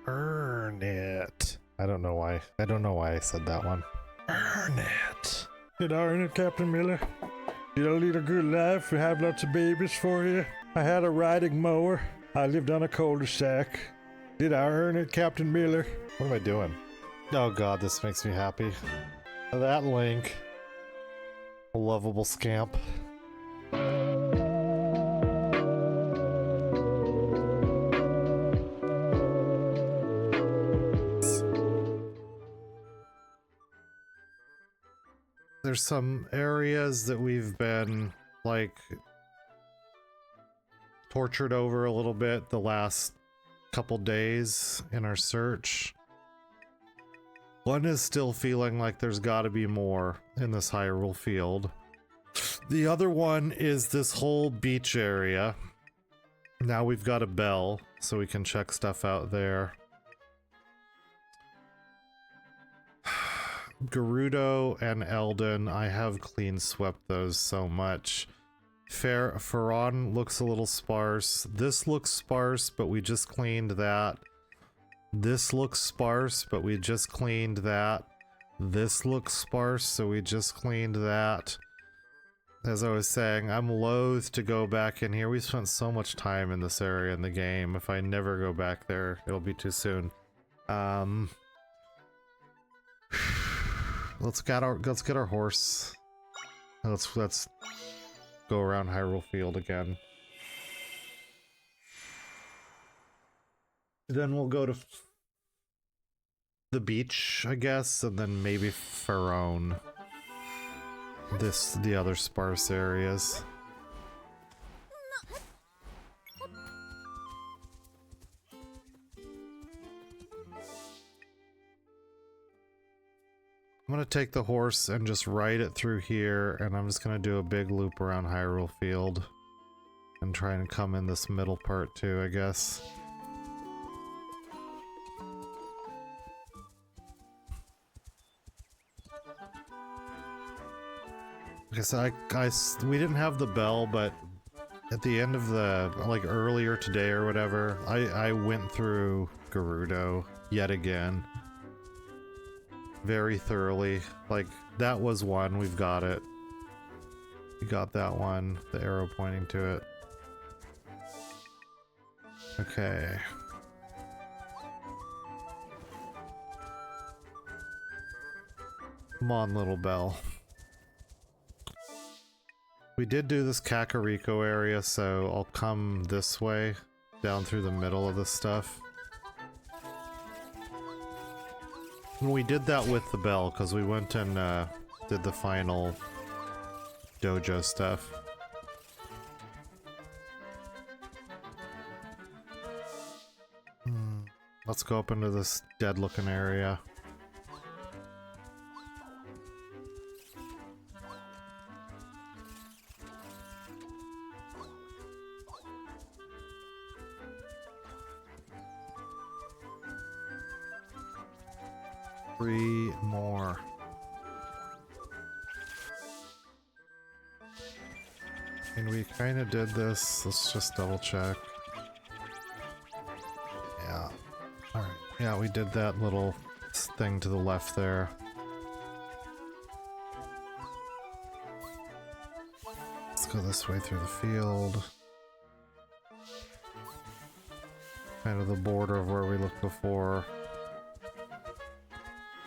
Earn it. I don't know why. I don't know why I said that one. Earn it. Did I earn it, Captain Miller? Did I lead a good life and have lots of babies for you? I had a riding mower. I lived on a cul-de-sac. Did I earn it, Captain Miller? What am I doing? Oh god, this makes me happy. That Link. A lovable scamp. There's some areas that we've been, like, tortured over a little bit the last couple days in our search. One is still feeling like there's gotta be more in this Hyrule field. The other one is this whole beach area. Now we've got a bell, so we can check stuff out there. Gerudo and Eldon, I have clean swept those so much. Faron looks a little sparse. This looks sparse, but we just cleaned that. This looks sparse, but we just cleaned that. This looks sparse, so we just cleaned that. As I was saying, I'm loath to go back in here. We spent so much time in this area in the game. If I never go back there, it'll be too soon. Let's get our horse. Let's go around Hyrule Field again. Then we'll go to the beach, I guess, and then maybe Faron. The other sparse areas. I'm gonna take the horse and just ride it through here, and I'm just gonna do a big loop around Hyrule Field and try and come in this middle part too, I guess. Like I said, we didn't have the bell, but at the end of the, like earlier today or whatever, I went through Gerudo yet again. Very thoroughly. Like, that was one, we've got it. We got that one, the arrow pointing to it. Okay. Come on, little bell. We did do this Kakariko area, so I'll come this way, down through the middle of this stuff. And we did that with the bell, because we went and did the final dojo stuff. Let's go up into this dead-looking area. Three more. And we kind of did this. Let's just double check. Yeah. Alright. Yeah, we did that little thing to the left there. Let's go this way through the field. Kind of the border of where we looked before.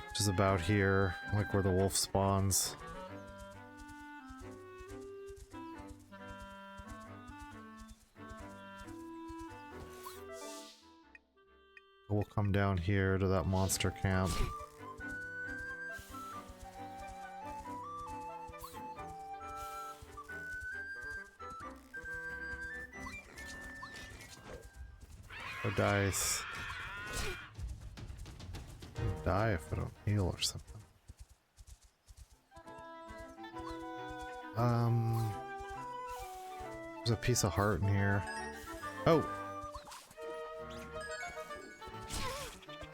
Which is about here, like where the wolf spawns. We'll come down here to that monster camp. Or dice. Die if I don't heal or something. There's a piece of heart in here. Oh!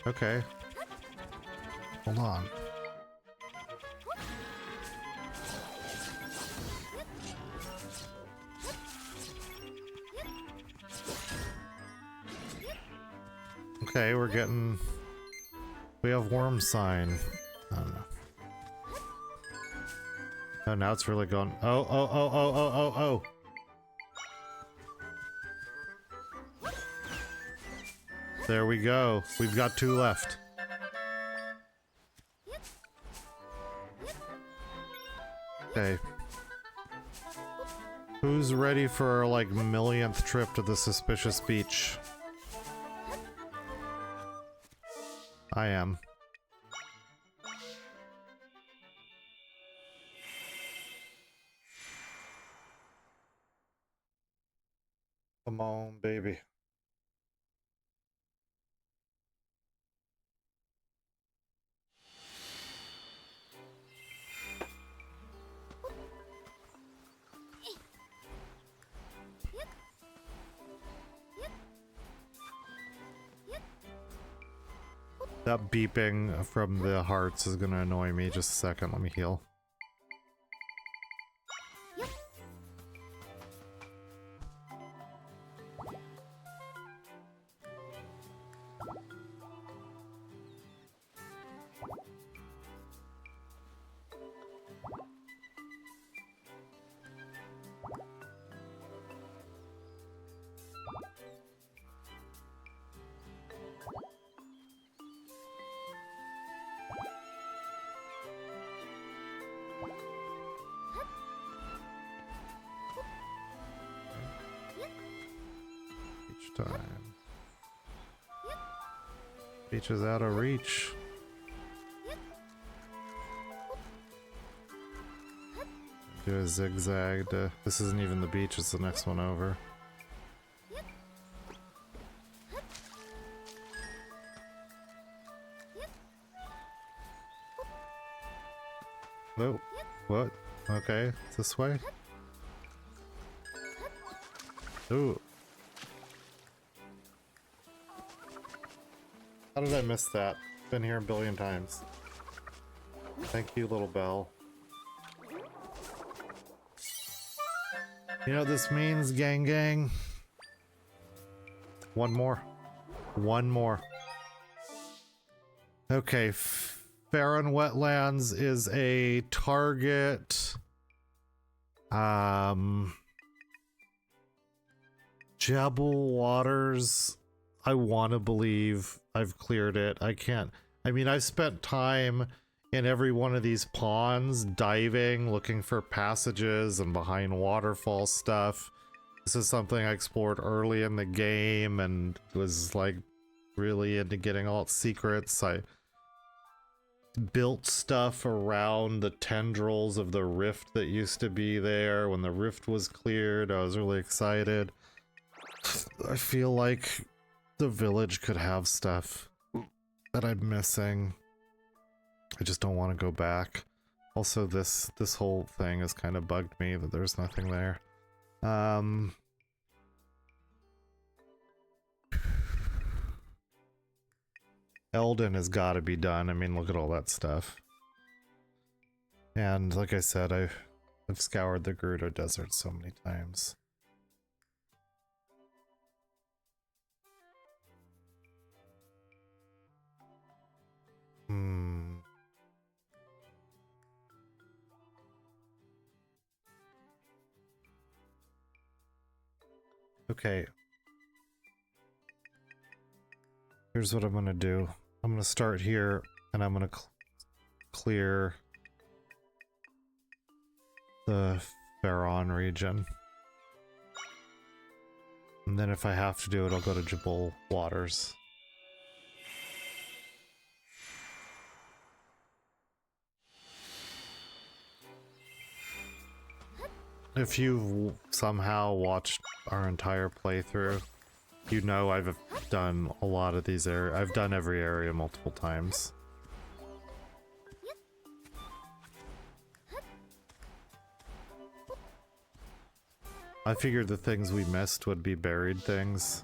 Okay. Hold on. Okay, we're getting... We have worm sign. I don't know. Oh, now it's really going... Oh, oh, oh, oh, oh, oh, oh! There we go. We've got 2 left. Okay. Who's ready for our, like, millionth trip to the suspicious beach? I am. Come on, baby. That beeping from the hearts is gonna annoy me. Just a second, let me heal. Time. Beach is out of reach. Do a zigzag. This isn't even the beach, it's the next one over. Nope. What? Okay, this way? Ooh. How did I miss that? Been here a billion times. Thank you, little bell. You know what this means, gang gang? One more. One more. Okay, Farron Wetlands is a target. Jebel Waters. I want to believe I've cleared it. I can't. I mean, I've spent time in every one of these ponds, diving, looking for passages and behind waterfall stuff. This is something I explored early in the game and was like really into getting all its secrets. I built stuff around the tendrils of the rift that used to be there. When the rift was cleared, I was really excited. I feel like the village could have stuff that I'm missing. I just don't want to go back. Also, this whole thing has kind of bugged me that there's nothing there. Eldon has got to be done. I mean, look at all that stuff. And like I said, I've scoured the Gerudo Desert so many times. Okay. Here's what I'm gonna do. I'm gonna start here, and I'm gonna clear the Farron region. And then if I have to do it, I'll go to Jebel Waters. If you've somehow watched our entire playthrough, you know I've done a lot of these areas. I've done every area multiple times. I figured the things we missed would be buried things.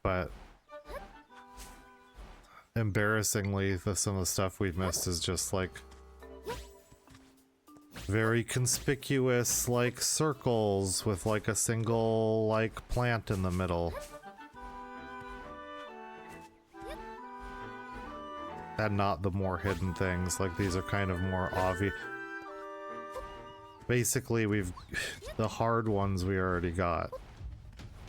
But embarrassingly, some of the stuff we've missed is just like very conspicuous, like circles with like a single like plant in the middle. And not the more hidden things. Like, these are kind of more obvious. Basically, the hard ones we already got.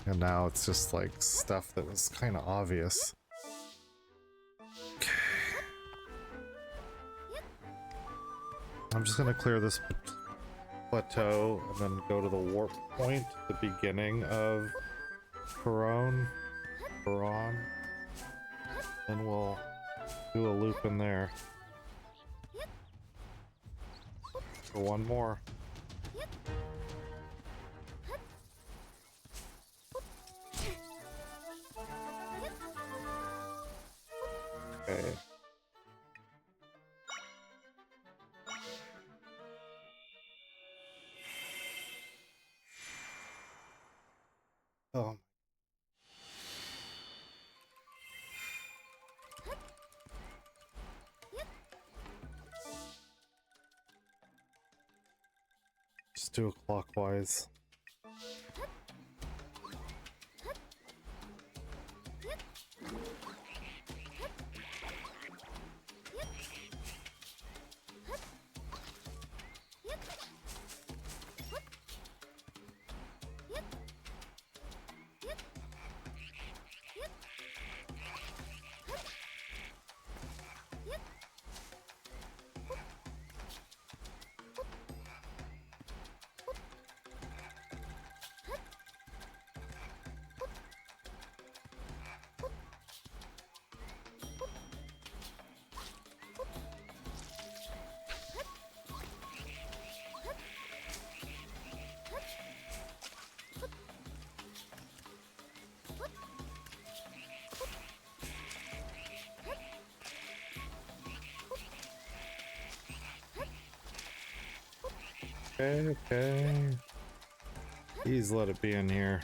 And now it's just like stuff that was kind of obvious. Okay. I'm just gonna clear this plateau and then go to the warp point, the beginning of Hyrule. And we'll do a loop in there. For one more. Okay. Oh. Just do it clockwise. Okay. Please let it be in here.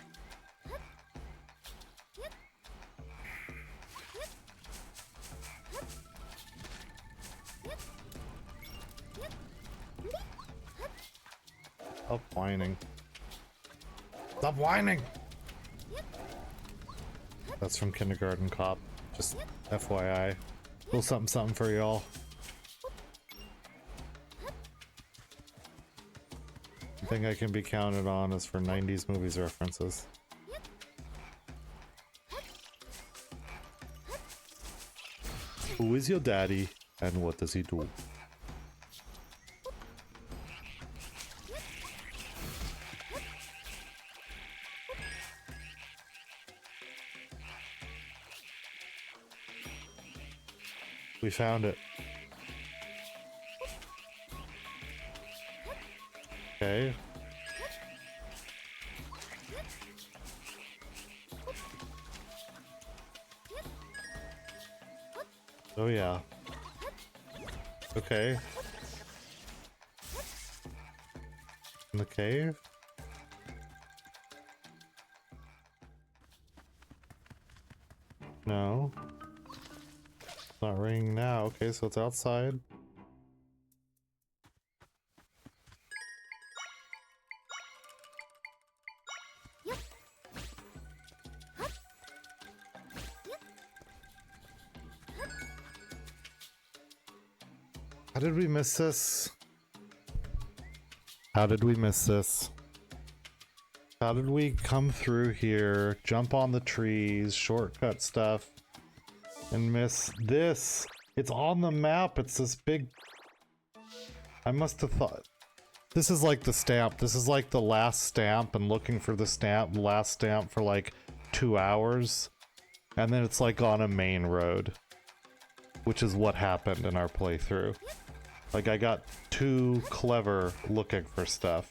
Stop whining. Stop whining! That's from Kindergarten Cop. Just FYI. Little something for y'all. Thing I can be counted on is for 90s movies references. Who is your daddy and what does he do? We found it. Okay. Oh yeah. Okay. In the cave? No. It's not ringing now. Okay, so it's outside. How did we miss this? How did we miss this? How did we come through here, jump on the trees, shortcut stuff, and miss this? It's on the map. It's this big... I must have thought... This is like the stamp. This is like the last stamp and looking for the stamp, last stamp for like 2 hours. And then it's like on a main road. Which is what happened in our playthrough. Like, I got too clever looking for stuff.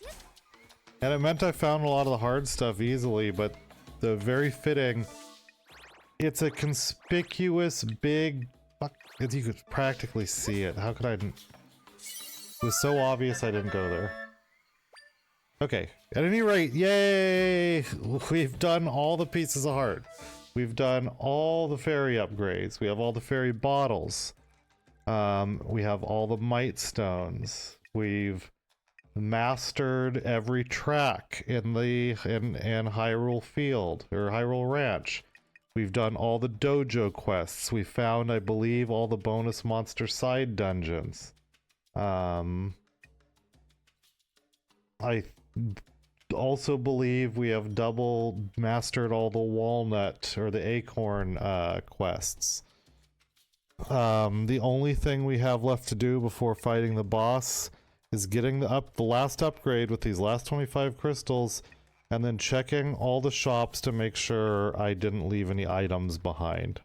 And it meant I found a lot of the hard stuff easily, but the very fitting... It's a conspicuous big... You could practically see it. How could I... It was so obvious I didn't go there. Okay, at any rate, yay! We've done all the pieces of heart. We've done all the fairy upgrades. We have all the fairy bottles. We have all the might stones. We've mastered every track in Hyrule Field or Hyrule Ranch. We've done all the dojo quests. We found, I believe, all the bonus monster side dungeons. I also believe we have double mastered all the walnut or the acorn quests. The only thing we have left to do before fighting the boss is getting the last upgrade with these last 25 crystals, and then checking all the shops to make sure I didn't leave any items behind.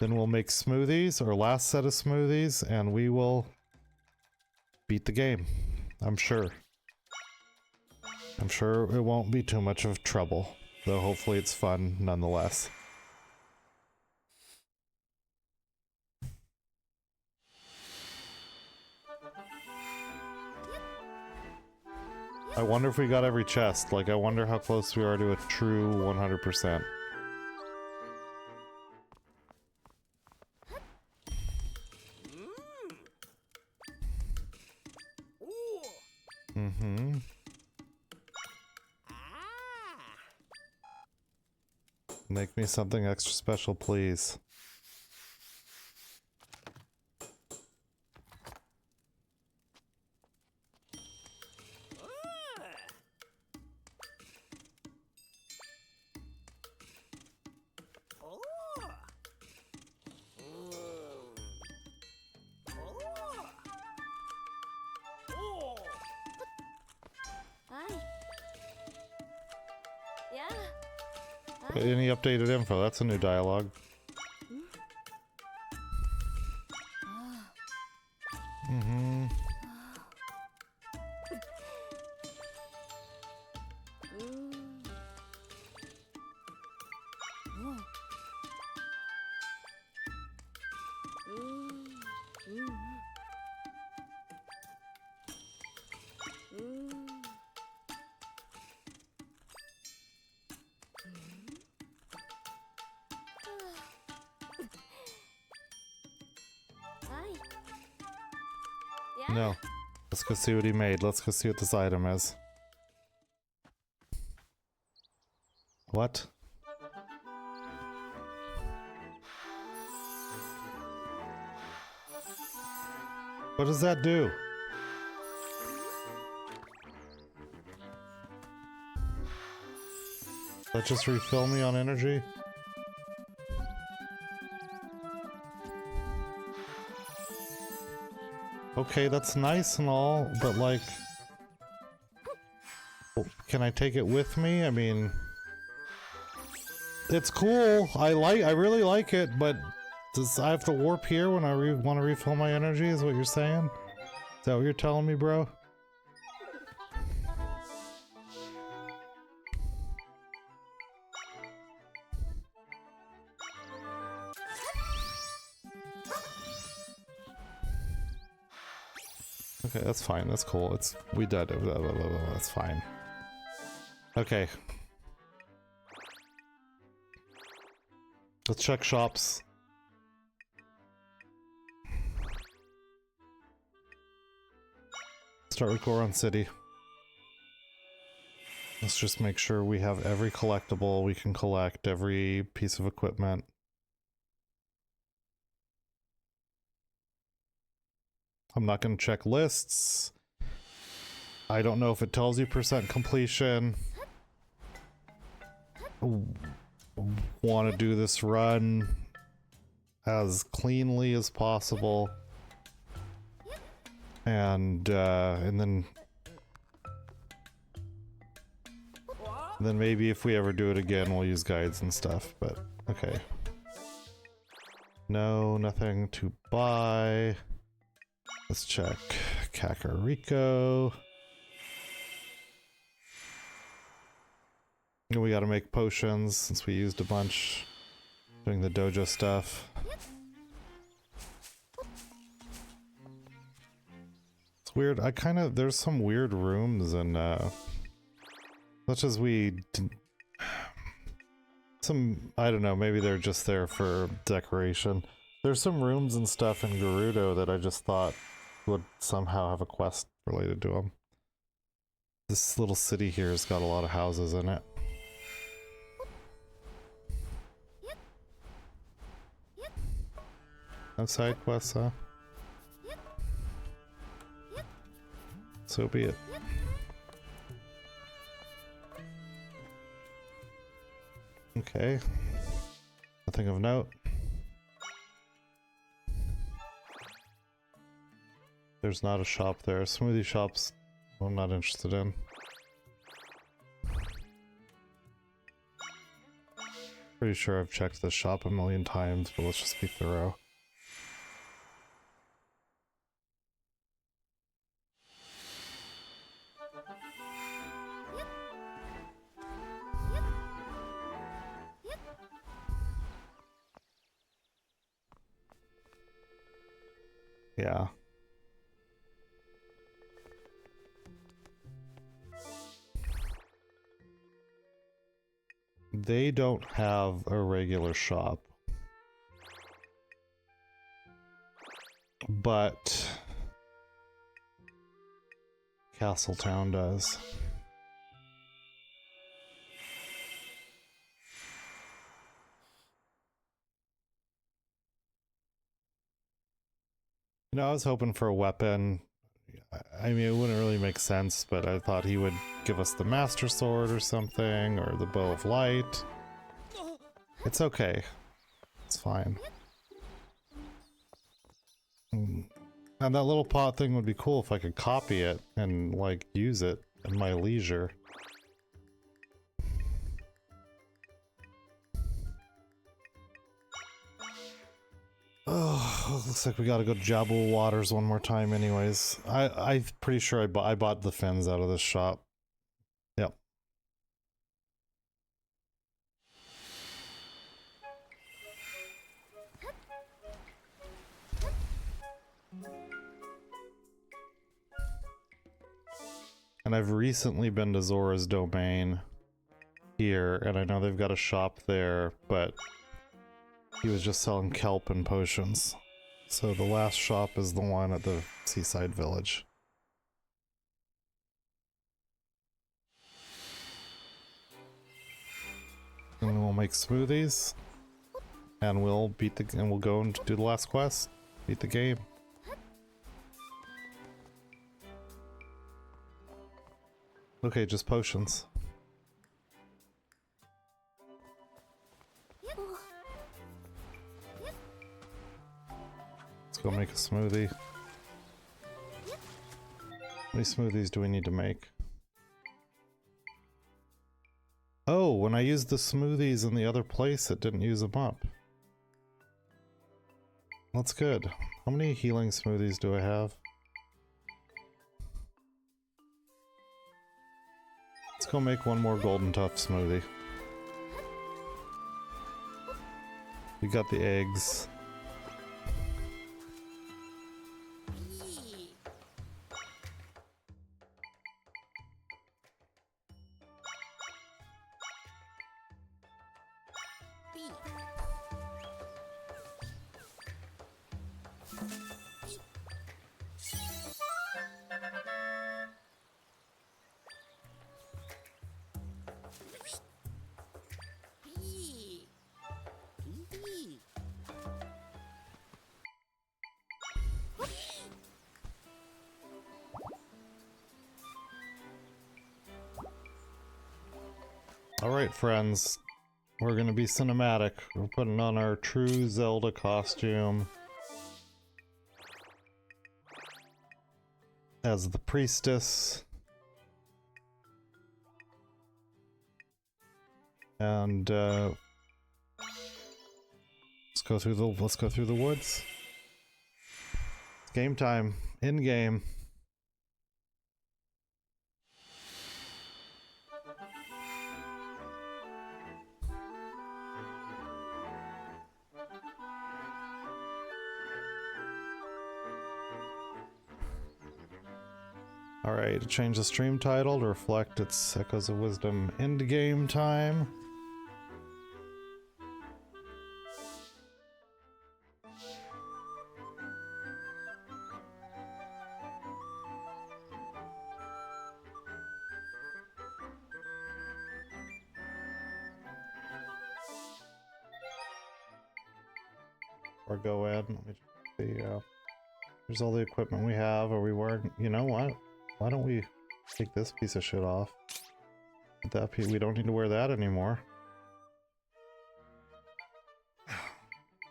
Then we'll make smoothies, our last set of smoothies, and we will beat the game. I'm sure. I'm sure it won't be too much of trouble, though hopefully it's fun nonetheless. I wonder if we got every chest. Like, I wonder how close we are to a true 100%. Mm-hmm. Make me something extra special, please. Any updated info? That's a new dialogue. Mm-hmm. No. Let's go see what he made. Let's go see what this item is. What? What does that do? That just refill me on energy? Okay, that's nice and all, but like... Can I take it with me? I mean... It's cool. I really like it, but... Does I have to warp here when I want to refill my energy, is what you're saying? Is that what you're telling me, bro? Okay, that's fine. That's cool. We did it. That's fine. Okay. Let's check shops. Start with Goron City. Let's just make sure we have every collectible we can collect, every piece of equipment. I'm not going to check lists. I don't know if it tells you percent completion. Want to do this run as cleanly as possible. And then maybe if we ever do it again, we'll use guides and stuff, but okay. No, nothing to buy. Let's check Kakariko. We gotta make potions since we used a bunch doing the dojo stuff. It's weird. There's some weird rooms and such as I don't know, maybe they're just there for decoration. There's some rooms and stuff in Gerudo that I just thought would somehow have a quest related to them. This little city here has got a lot of houses in it. No side quests, huh? So be it. Okay. Nothing of note. There's not a shop there. Smoothie shops I'm not interested in. Pretty sure I've checked this shop a million times, but let's just be thorough. Yeah. They don't have a regular shop. But Castletown does. You know, I was hoping for a weapon. I mean, it wouldn't really make sense, but I thought he would give us the Master Sword or something, or the Bow of Light. It's okay. It's fine. And that little pot thing would be cool if I could copy it and, like, use it in my leisure. Oh, looks like we gotta go to Jabul Waters one more time anyways. I'm pretty sure I bought the fins out of this shop. Yep. And I've recently been to Zora's Domain here, and I know they've got a shop there, but he was just selling kelp and potions. So the last shop is the one at the seaside village. And we'll make smoothies. And we'll we'll go and do the last quest. Beat the game. Okay, just potions. Let's go make a smoothie. How many smoothies do we need to make? Oh, when I used the smoothies in the other place, it didn't use them up. That's good. How many healing smoothies do I have? Let's go make one more golden tuff smoothie. We got the eggs. Alright friends, we're gonna be cinematic. We're putting on our true Zelda costume as the priestess. And let's go through the woods. It's game time. In game. Alright, change the stream title to reflect its Echoes of Wisdom end game time. before I go in. Let me just see. Here's all the equipment we have. Are we wearing? You know what? Why don't we take this piece of shit off? That piece, we don't need to wear that anymore.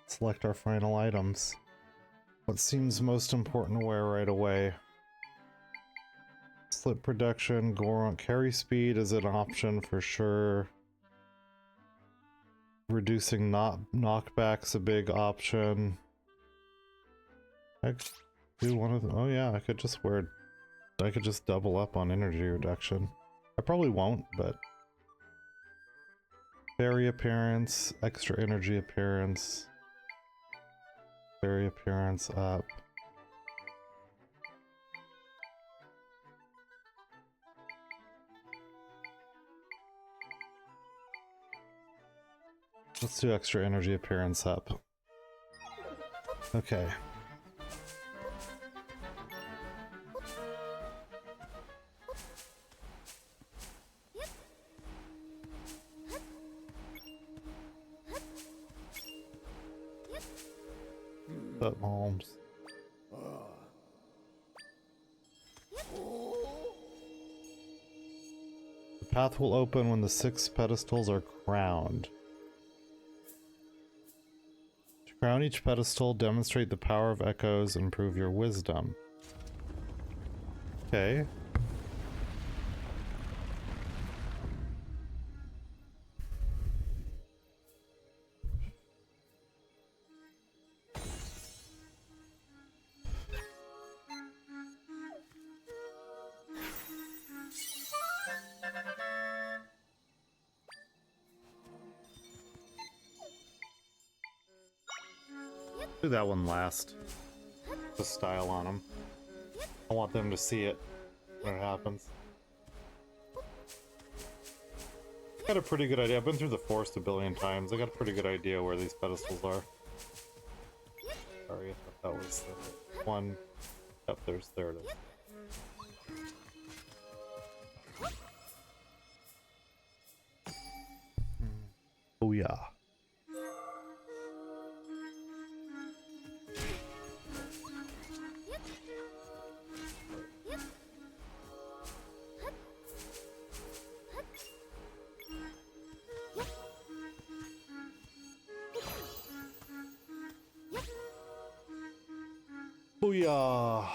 Select our final items. What seems most important to wear right away? Slip protection, Goron, carry speed is an option for sure. Reducing knockback's a big option. I could do one of them. Oh yeah, I could just wear. I could just double up on energy reduction. I probably won't, but fairy appearance, extra energy appearance, fairy appearance up. Let's do extra energy appearance up. Okay. But Holmes. The path will open when the 6 pedestals are crowned. To crown each pedestal, demonstrate the power of echoes and prove your wisdom. Okay. Do that one last. The style on them. I want them to see it when it happens. Got a pretty good idea. I've been through the forest a billion times. I got a pretty good idea where these pedestals are. Sorry, I thought that was the one. Yep, there it is. Oh yeah. Booyah!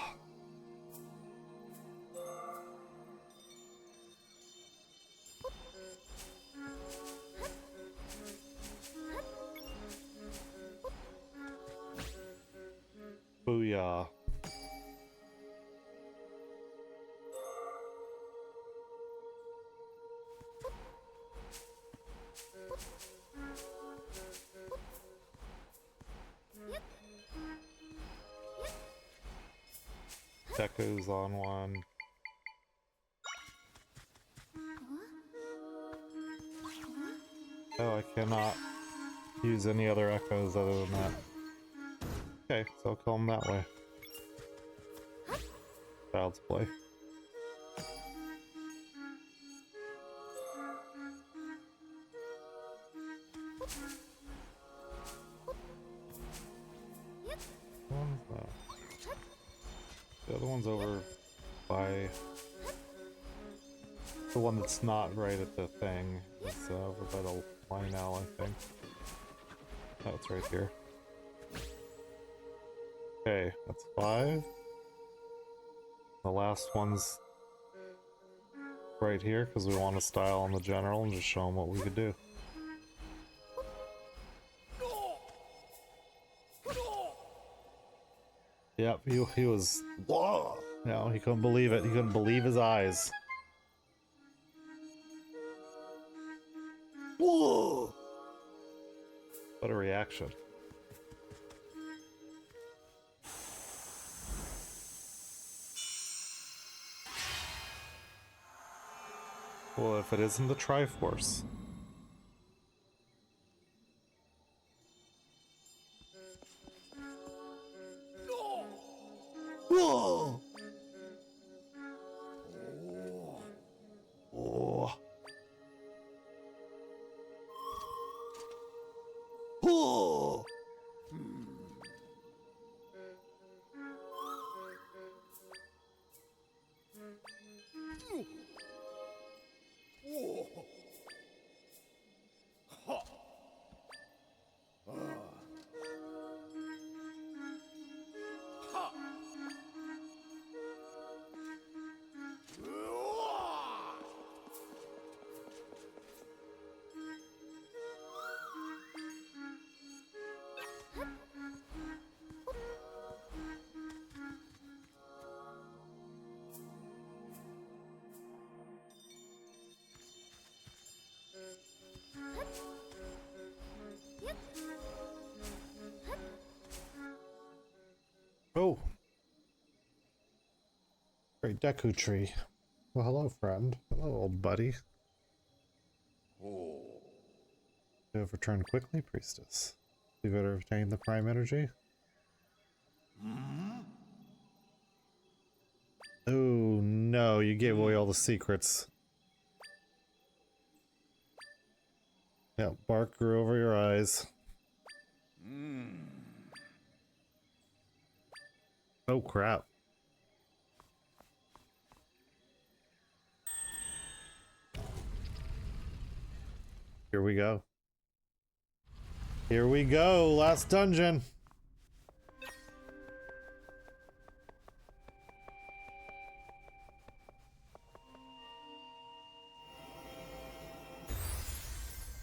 Booyah. Echoes on one. Oh, I cannot use any other echoes other than that. Okay, so I'll kill them that way. Child's play. The other one's over by the one that's not right at the thing. It's over by the line now, I think. Oh, it's right here. Okay, that's 5. The last one's right here because we want to style on the general and just show them what we could do. Yep, he was. Whoa! No, he couldn't believe it. He couldn't believe his eyes. Whoa! What a reaction. Well, if it isn't the Triforce. Whoa! Oh. Oh. Great Deku tree. Well, hello, friend. Hello, old buddy. You have returned quickly, priestess. You better obtain the prime energy. Oh no, you gave away all the secrets. Yep, bark grew over your eyes. Oh crap. Here we go. Here we go, last dungeon.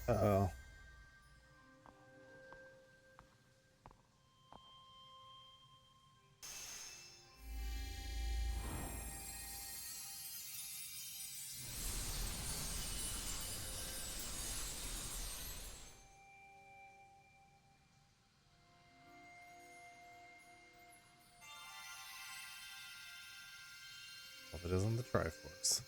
Uh-oh. Well, it isn't the Triforce.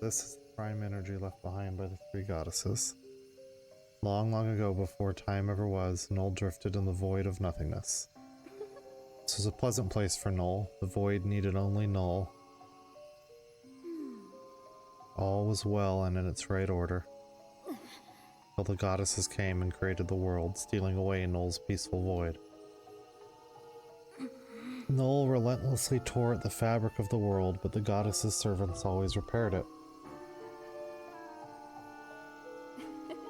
This is the prime energy left behind by the three goddesses. Long, long ago, before time ever was, Null drifted in the void of nothingness. This was a pleasant place for Null. The void needed only Null. All was well and in its right order. Till the goddesses came and created the world, stealing away Null's peaceful void. Null relentlessly tore at the fabric of the world, but the goddesses' servants always repaired it.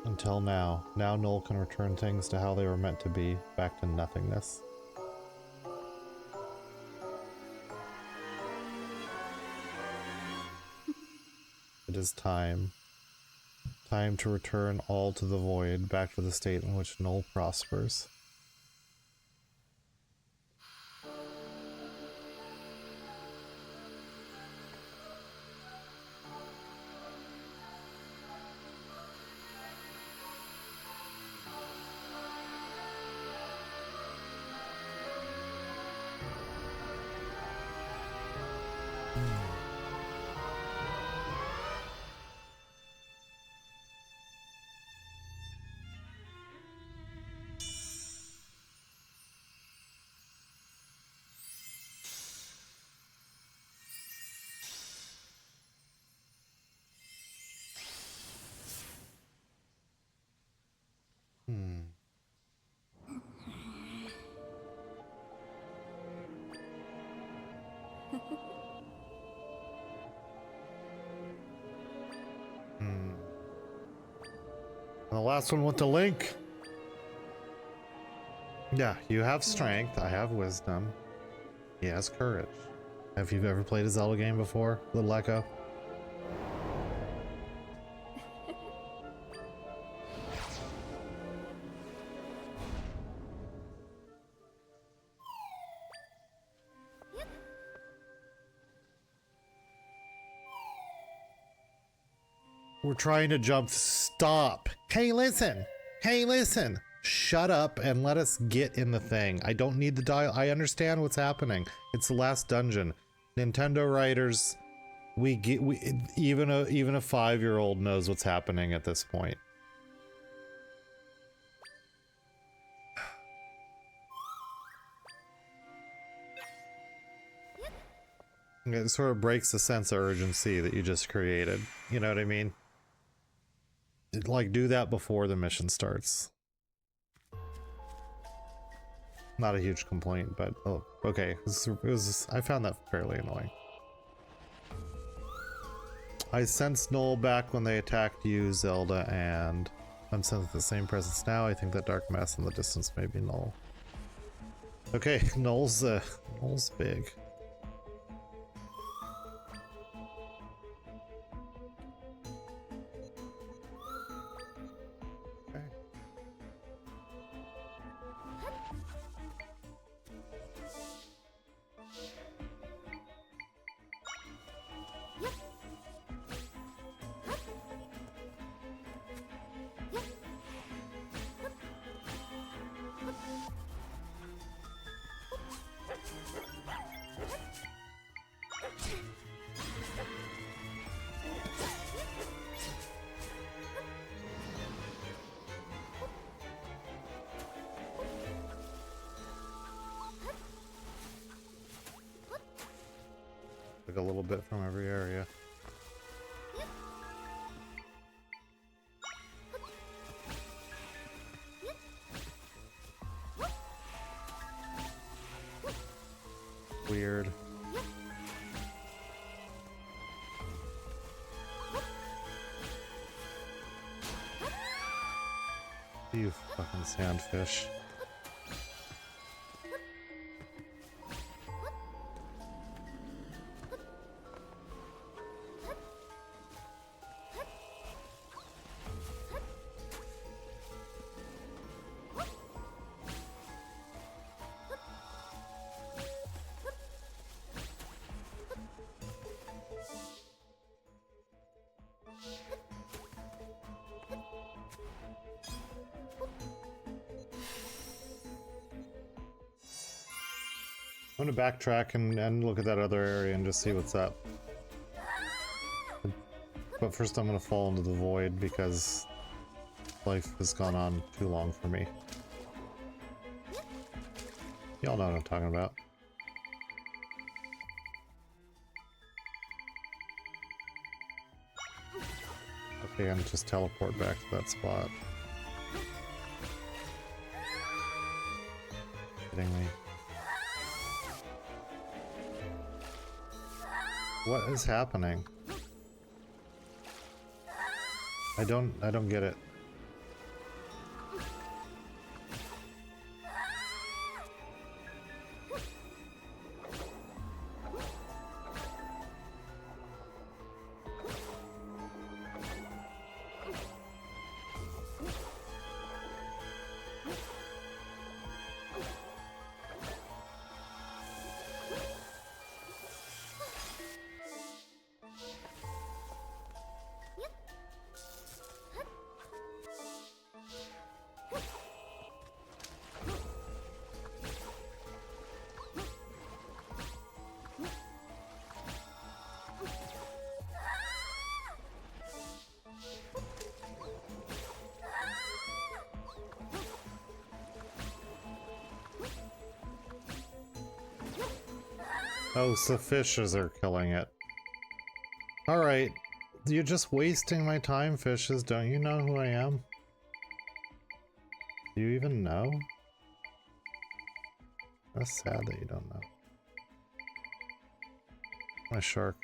Until now. Now Null can return things to how they were meant to be, back to nothingness. It is time. Time to return all to the void, back to the state in which Null prospers. And the last one with the link. Yeah, you have strength. I have wisdom. He has courage. Have you ever played a Zelda game before, Little Echo? We're trying to jump. Stop. Hey, listen. Hey, listen. Shut up and let us get in the thing. I don't need the dial. I understand what's happening. It's the last dungeon. Nintendo writers, even a 5-year-old knows what's happening at this point. It sort of breaks the sense of urgency that you just created. You know what I mean? Like, do that before the mission starts. Not a huge complaint, but oh, okay. I found that fairly annoying. I sensed Null back when they attacked you, Zelda, and I'm sensing the same presence now. I think that dark mass in the distance may be Null. Okay, Null's big. Like a little bit from every area. Weird. You fucking sandfish. I'm gonna backtrack and look at that other area and just see what's up. But first I'm gonna fall into the void because life has gone on too long for me. Y'all know what I'm talking about. Okay, I'm just teleport back to that spot. Kidding me. What is happening? I don't get it. Oh, so fishes are killing it. Alright, you're just wasting my time, fishes. Don't you know who I am? Do you even know? That's sad that you don't know. My shark.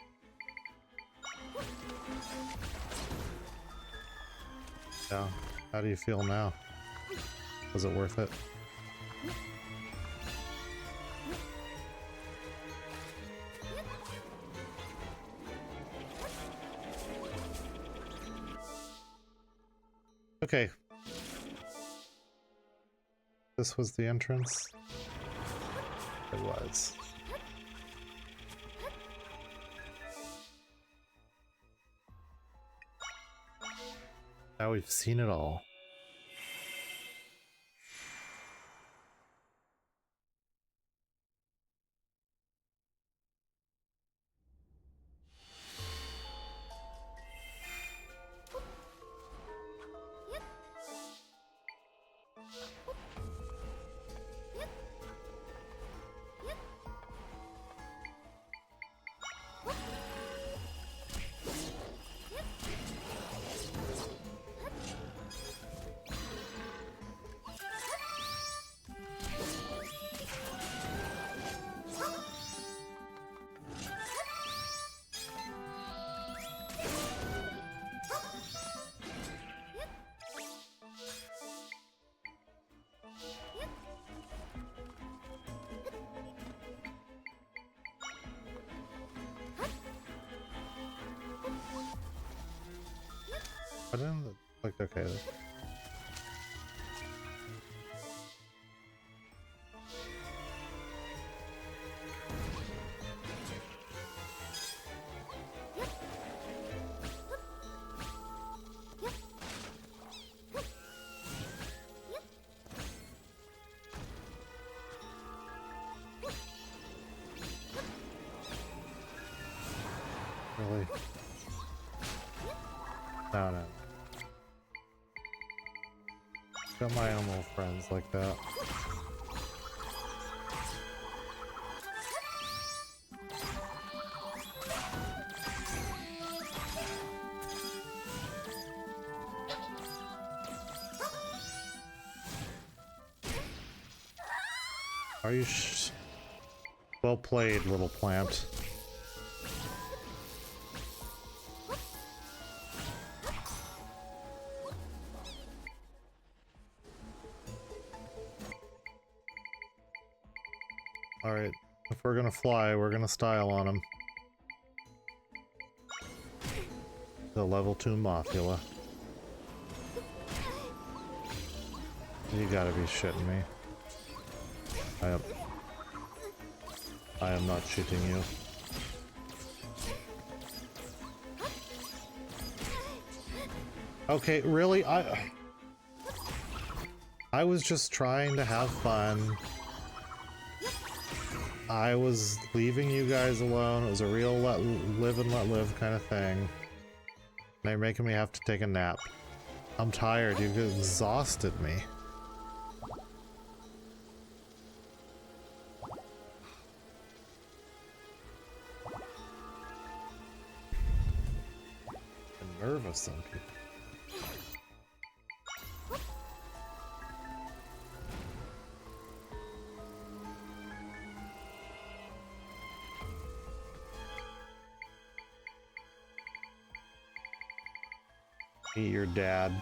Yeah, how do you feel now? Was it worth it? Okay. This was the entrance? It was. Now we've seen it all. I didn't like okay. Really? No, no. Got my animal friends like that. Are you well played, little plant. Alright, if we're gonna fly, we're gonna style on him. The level 2 Mothula. You gotta be shitting me. I am not shitting you. Okay, really? I was just trying to have fun. I was leaving you guys alone. It was a real live and let live kind of thing. They're making me have to take a nap. I'm tired. You've exhausted me. I'm nervous on people. Meet your dad.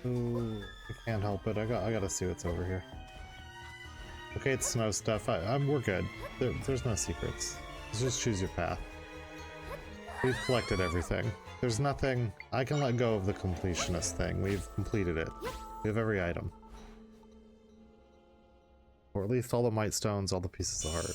Ooh, I can't help it. I gotta see what's over here. Okay, it's snow stuff. we're good. There's no secrets. Just choose your path. We've collected everything. There's nothing. I can let go of the completionist thing. We've completed it. We have every item. Or at least all the might stones, all the pieces of heart.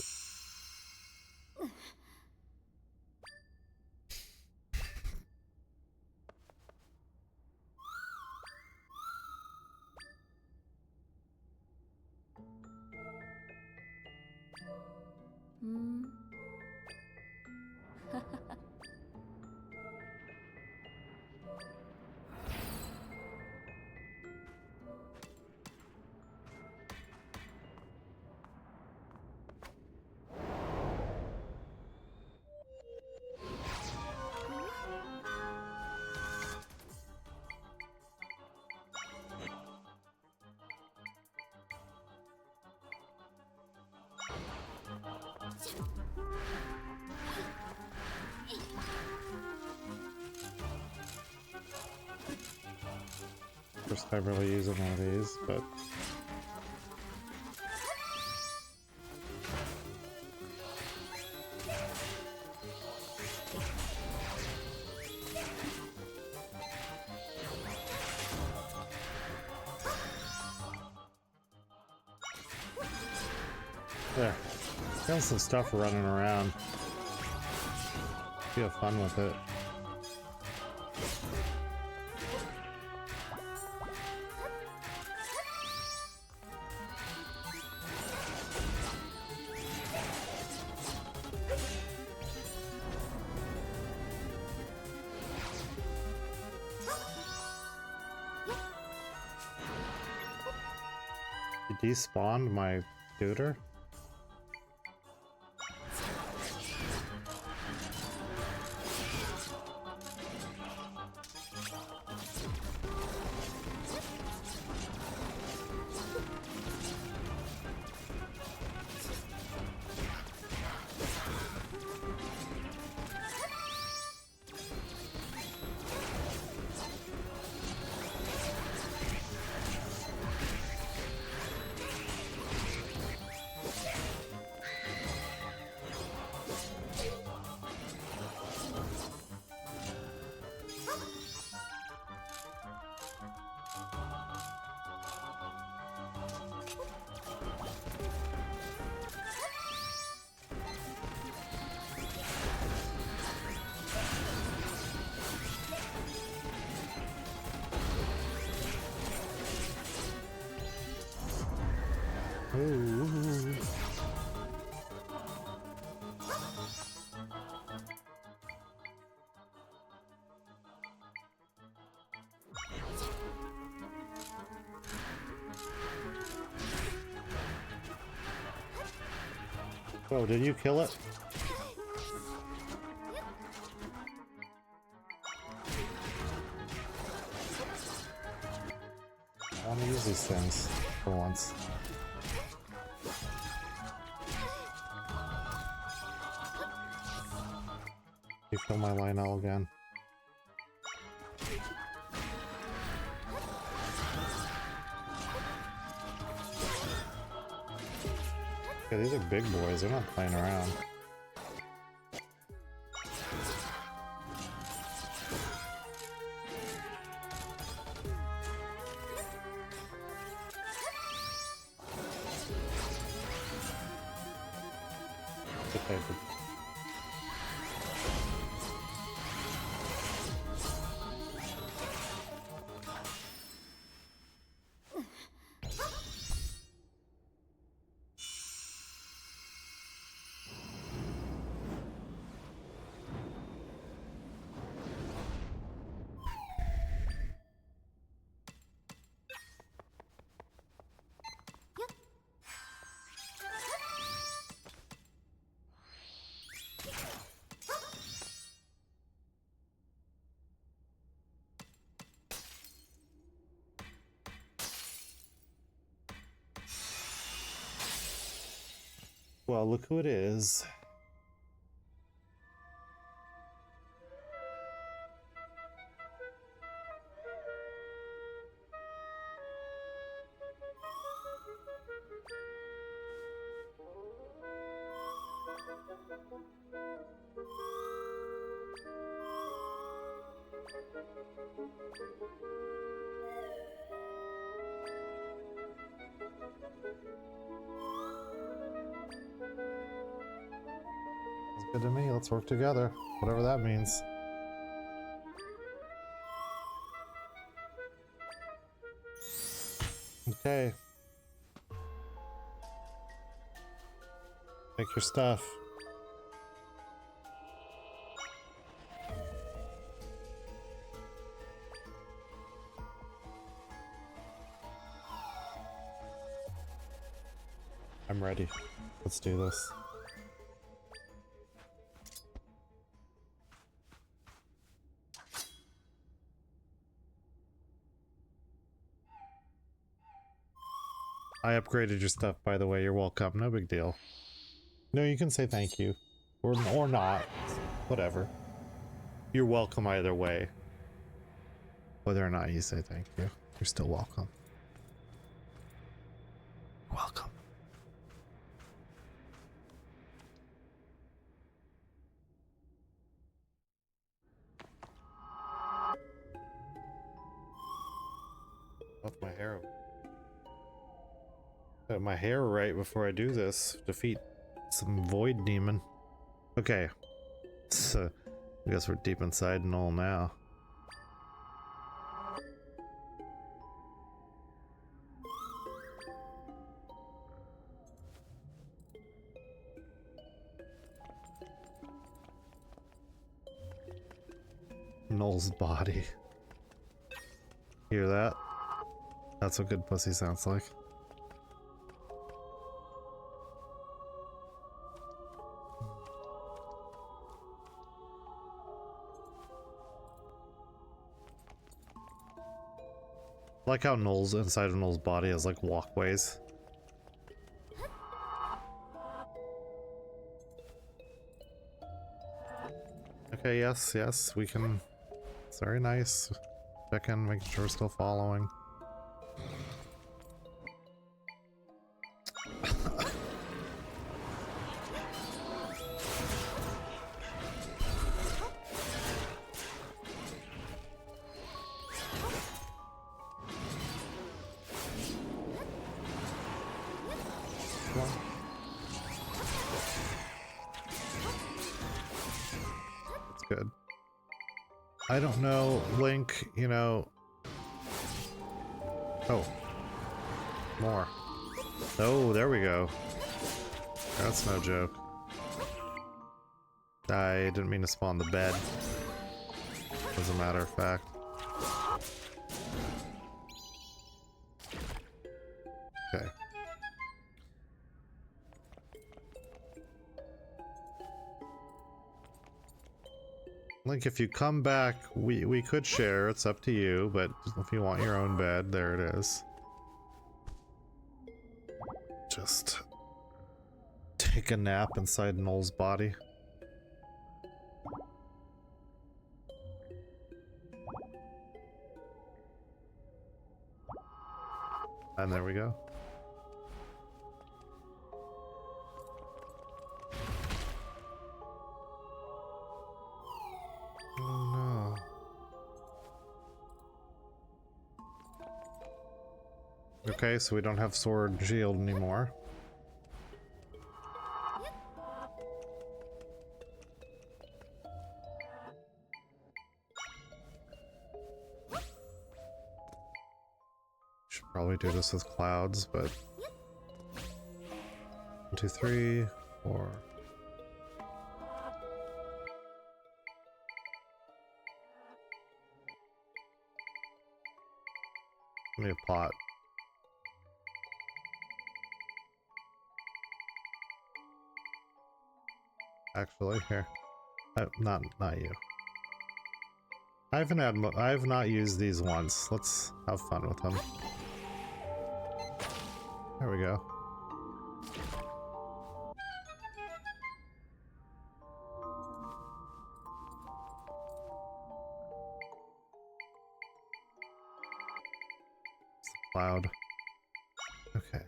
First time really using one of these, but there. Got some stuff running around. You have fun with it. You despawned my tutor? Ooh. Oh, did you kill it? I want to use these things for once. You kill my Lionel again. Okay, these are big boys, they're not playing around. Okay. Well, look who it is. It's good to me. Let's work together, whatever that means. Okay. Make your stuff. I'm ready. Let's do this. I upgraded your stuff, by the way. You're welcome. No big deal. No, you can say thank you. Or not. Whatever. You're welcome either way. Whether or not you say thank you, you're still welcome. Welcome. Up my hair. Got my hair right before I do this. Defeat some void demon. Okay. So, I guess we're deep inside Null now. Null's body. Hear that? That's what good pussy sounds like. I like how Null's inside of Null's body has like walkways. Okay, yes, we can. It's very nice. Check in, making sure we're still following. Good. I don't know, Link, you know... Oh. More. Oh, there we go. That's no joke. I didn't mean to spawn the bed. As a matter of fact. Okay. Link, if you come back, we could share. It's up to you, but if you want your own bed, there it is. Just take a nap inside Null's body. And there we go. Oh no. Okay, so we don't have sword and shield anymore. Should probably do this with clouds, but 1, 2, 3, 4. Give me a pot. Actually, here. Not you. I've not used these once. Let's have fun with them. There we go. It's the cloud. Okay.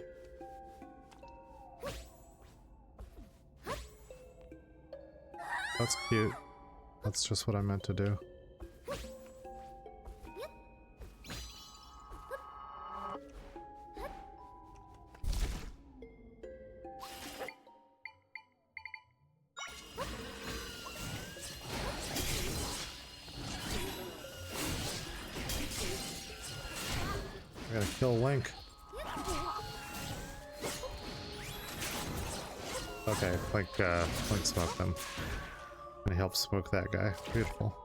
That's cute. That's just what I meant to do. I gotta kill Link. Okay, Link smoked him. And he helped smoke that guy. Beautiful.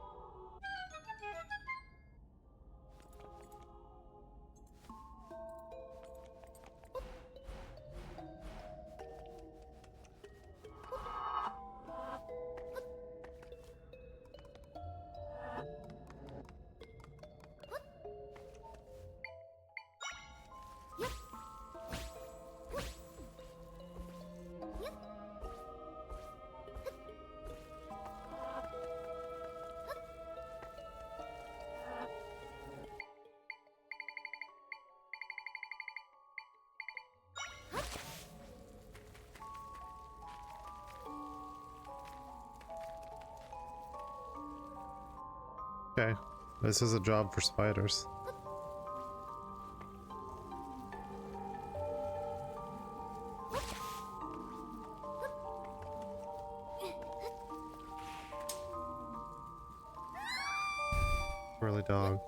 Okay, this is a job for spiders. Really, dog.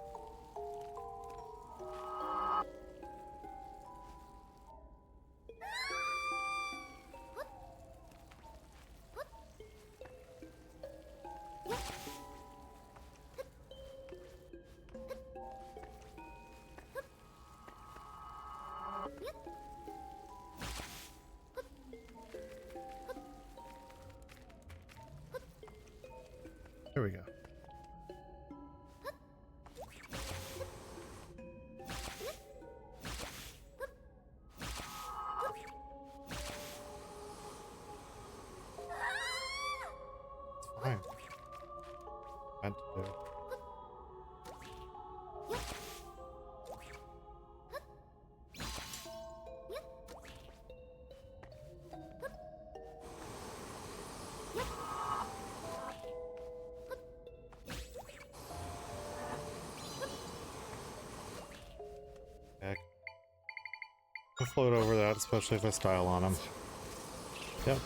Here we go. It's fine. Meant to do. I'll float over that, especially if I style on him. Yep.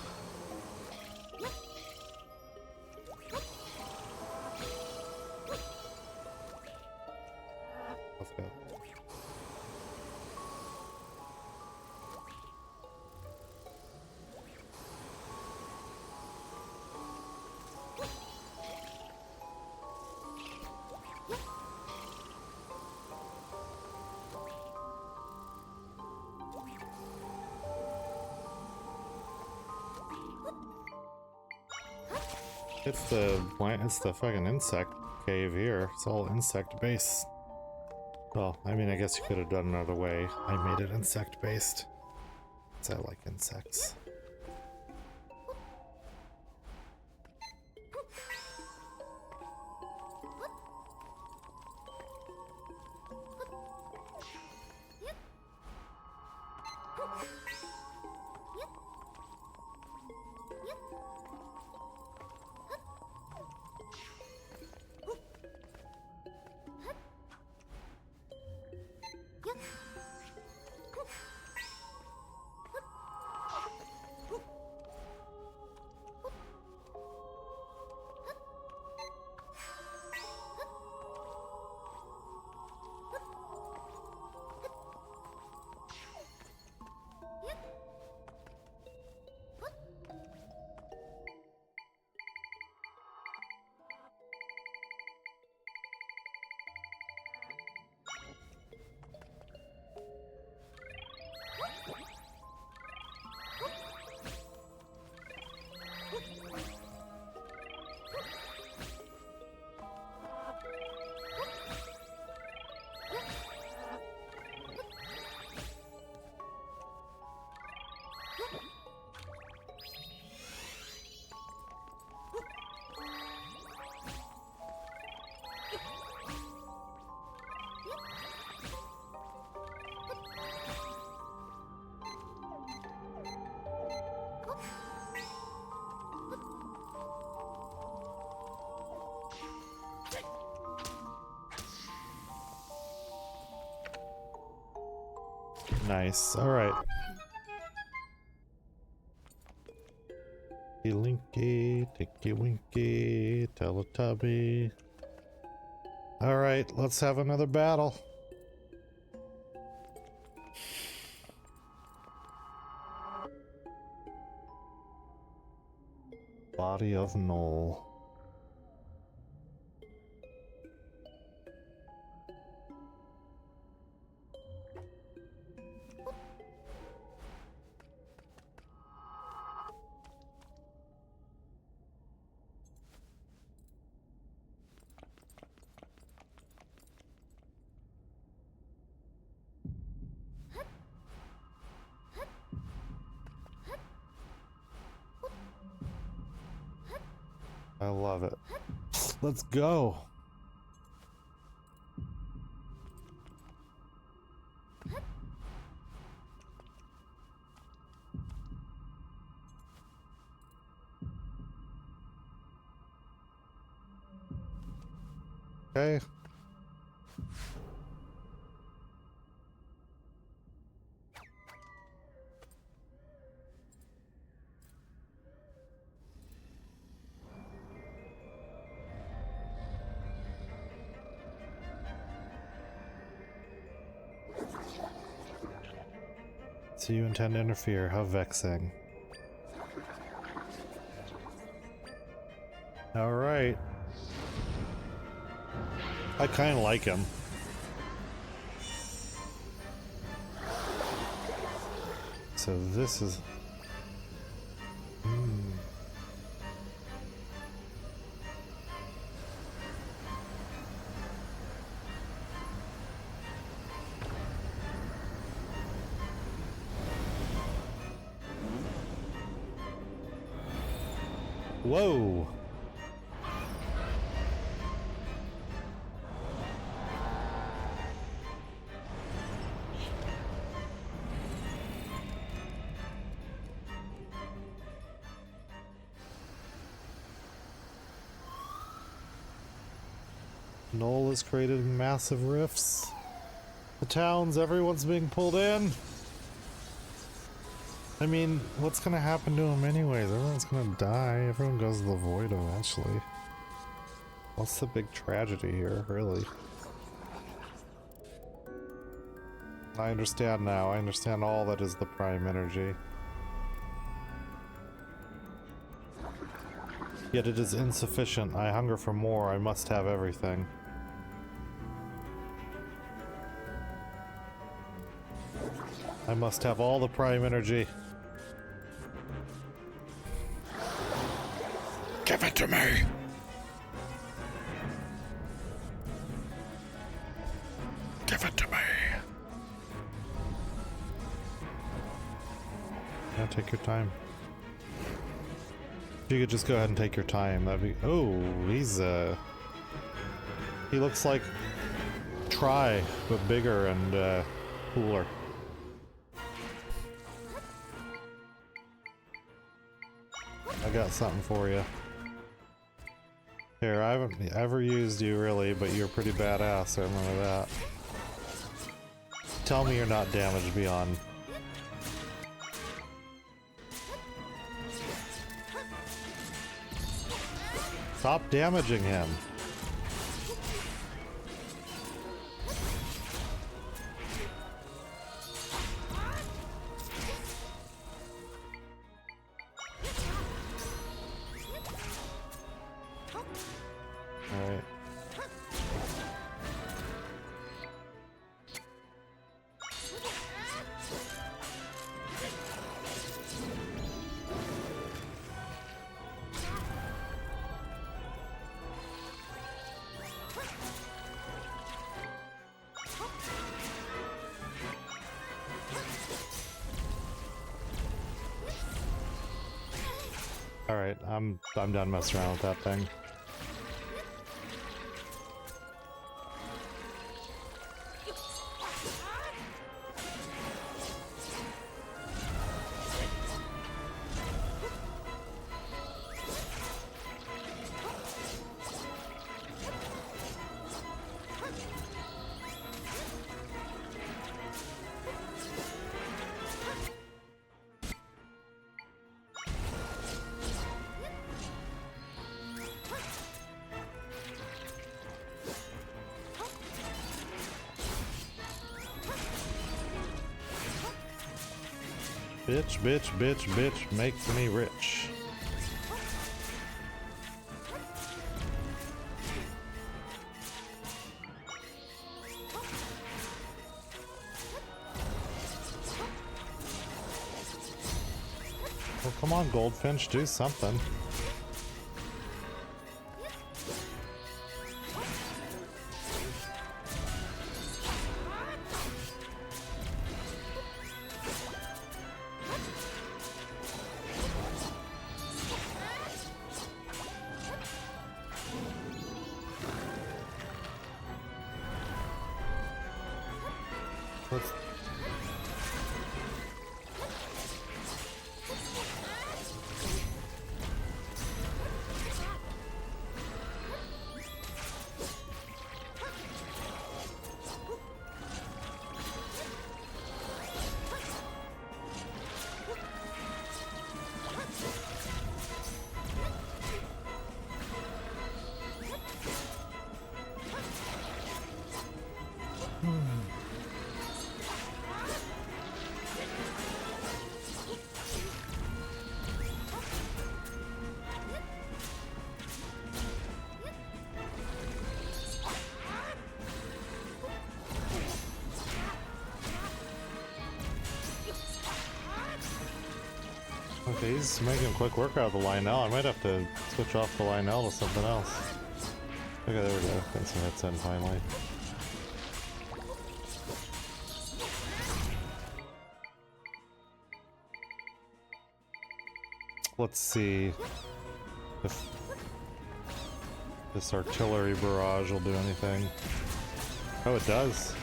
Let's go. It's the plant, it's the fucking insect cave here. It's all insect based. Well, I mean, I guess you could have done another way. I made it insect based. Because I like insects. Nice. Alright. Linky, ticky winky, Teletubby. Alright, let's have another battle. Body of Null. I love it. Let's go. Okay. So you intend to interfere, how vexing. Alright. I kinda like him. So this is... Whoa! Null has created massive rifts. The towns, everyone's being pulled in. I mean, what's gonna happen to him anyways? Everyone's gonna die. Everyone goes to the void eventually. What's the big tragedy here, really? I understand now. I understand all that is the prime energy. Yet it is insufficient. I hunger for more. I must have everything. I must have all the prime energy. Give it to me! Give it to me! Yeah, take your time. If you could just go ahead and take your time, that'd be... Oh, he's, he looks like Try, but bigger and, cooler. I got something for you. Here, I haven't ever used you really, but you're pretty badass, I remember that. Tell me you're not damaged beyond. Stop damaging him. Alright. Alright, I'm done messing around with that thing. Bitch, bitch, bitch, bitch, makes me rich. Well, come on, Goldfinch, do something. Let's... Okay, he's making quick work out of the Lionel. I might have to switch off the Lionel to something else. Okay, there we go. Got some hits in finally. Let's see if this artillery barrage will do anything. Oh, it does.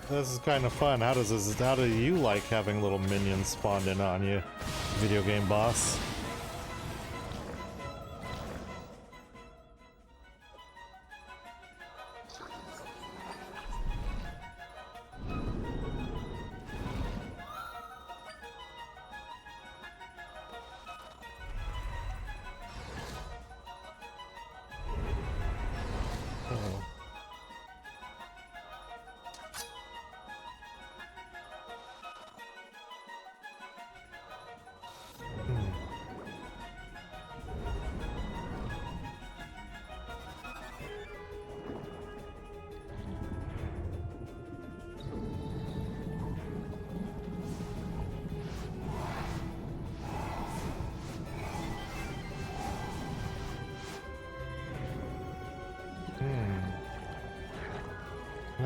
This is kind of fun. How do you like having little minions spawned in on you, video game boss?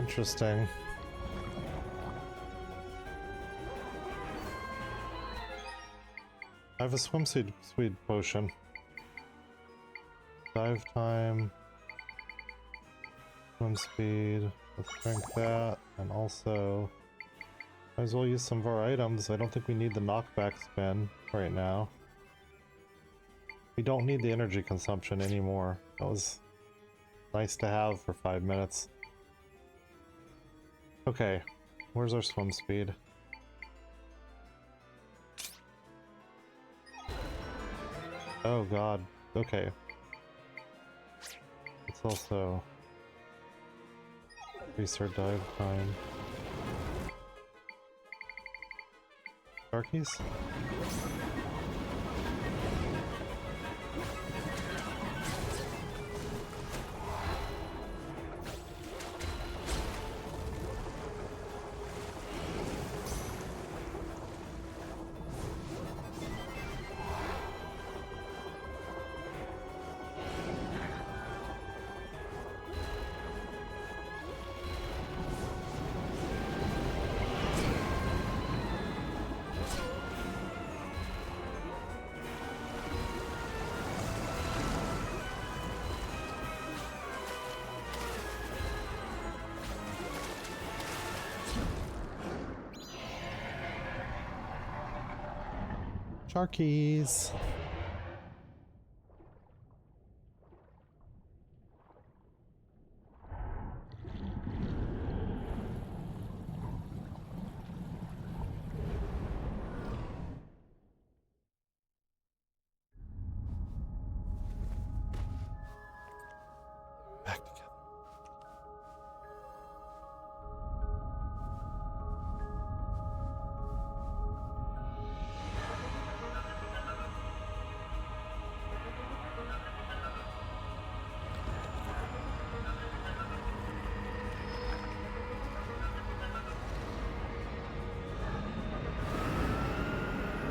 Interesting. I have a swimsuit potion. Dive time. Swim speed. Let's drink that. And also, might as well use some of our items. I don't think we need the knockback spin right now. We don't need the energy consumption anymore. That was nice to have for 5 minutes. Okay, where's our swim speed? Oh god, okay. Let's also increase our dive time. Darkies? Sharkies! Back together.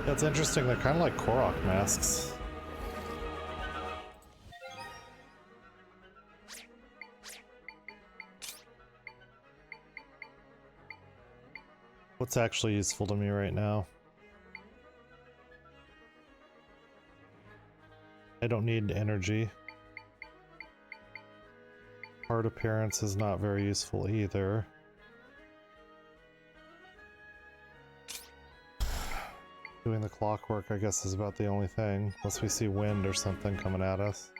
That's interesting, they're kind of like Korok masks. What's actually useful to me right now? I don't need energy. Hard appearance is not very useful either. Doing the clockwork, I guess, is about the only thing, unless we see wind or something coming at us.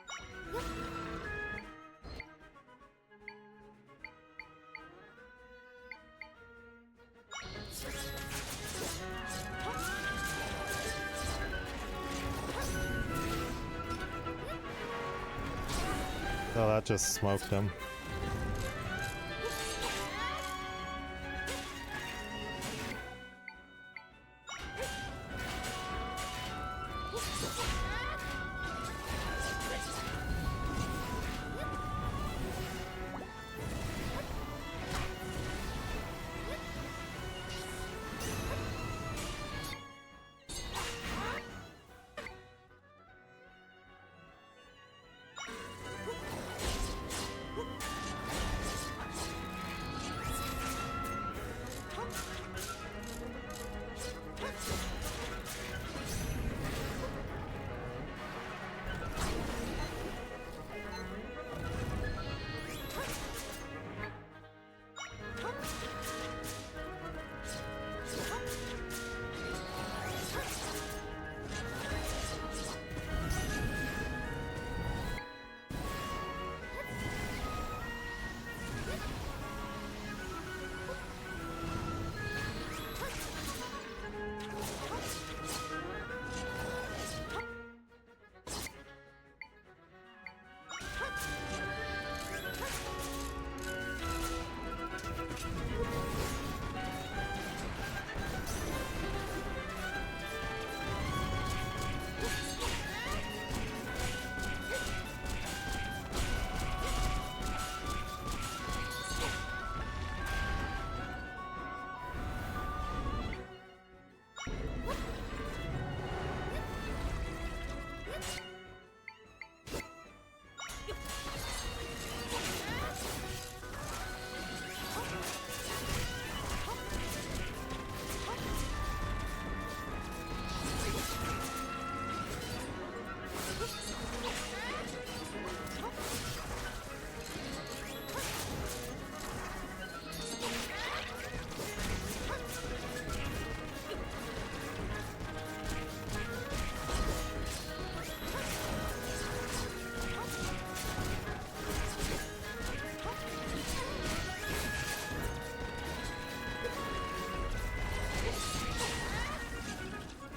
Oh, that just smoked him.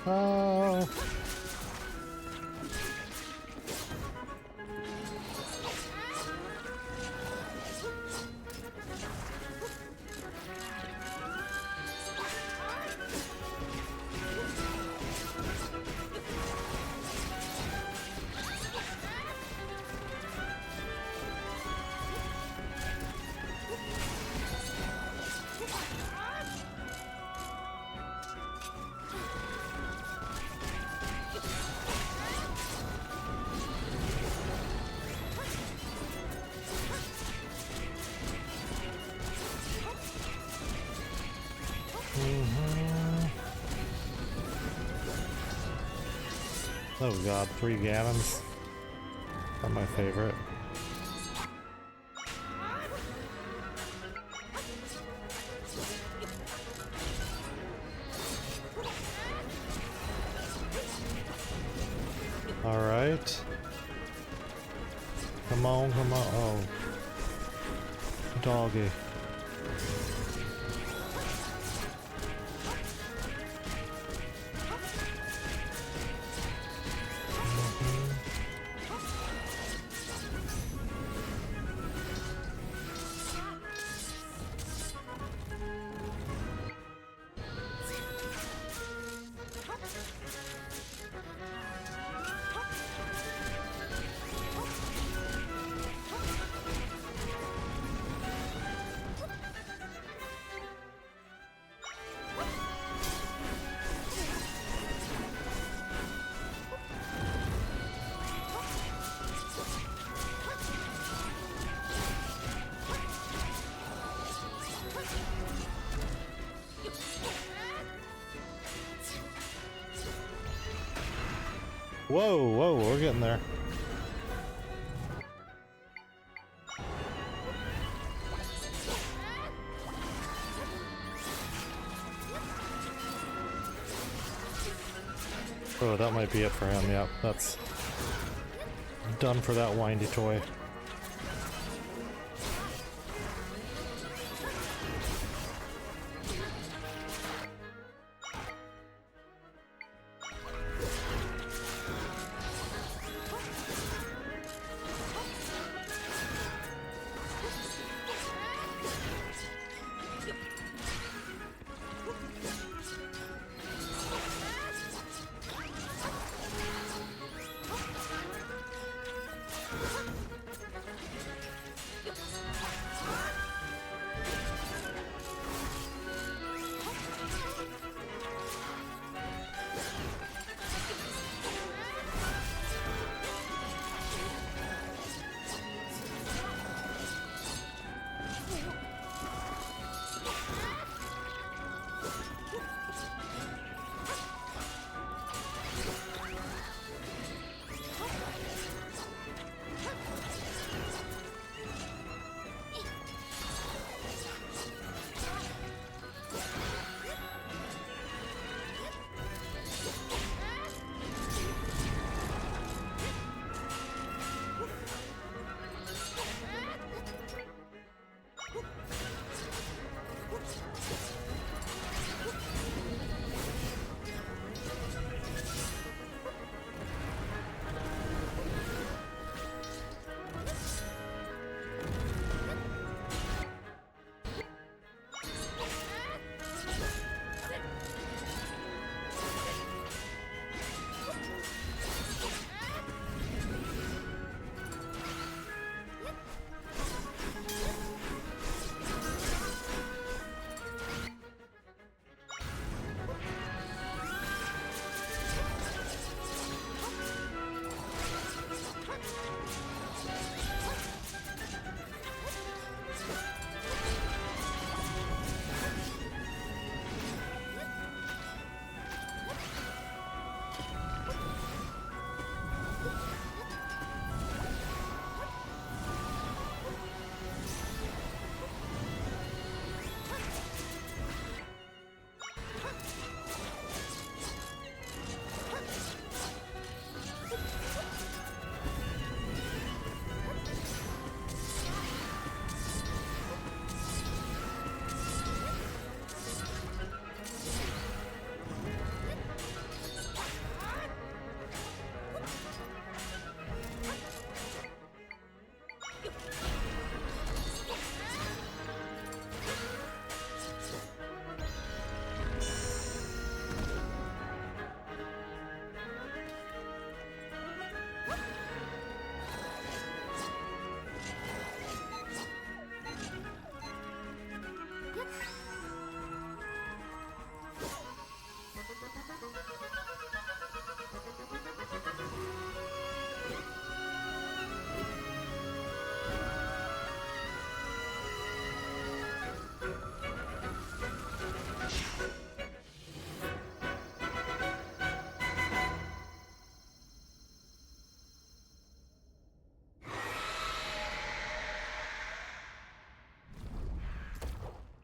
Oh. Oh god, 3 Ganons. Not my favorite. Alright. Come on, come on. Oh. Doggy. Whoa, whoa, we're getting there. Oh, that might be it for him, yep. That's done for that windy toy.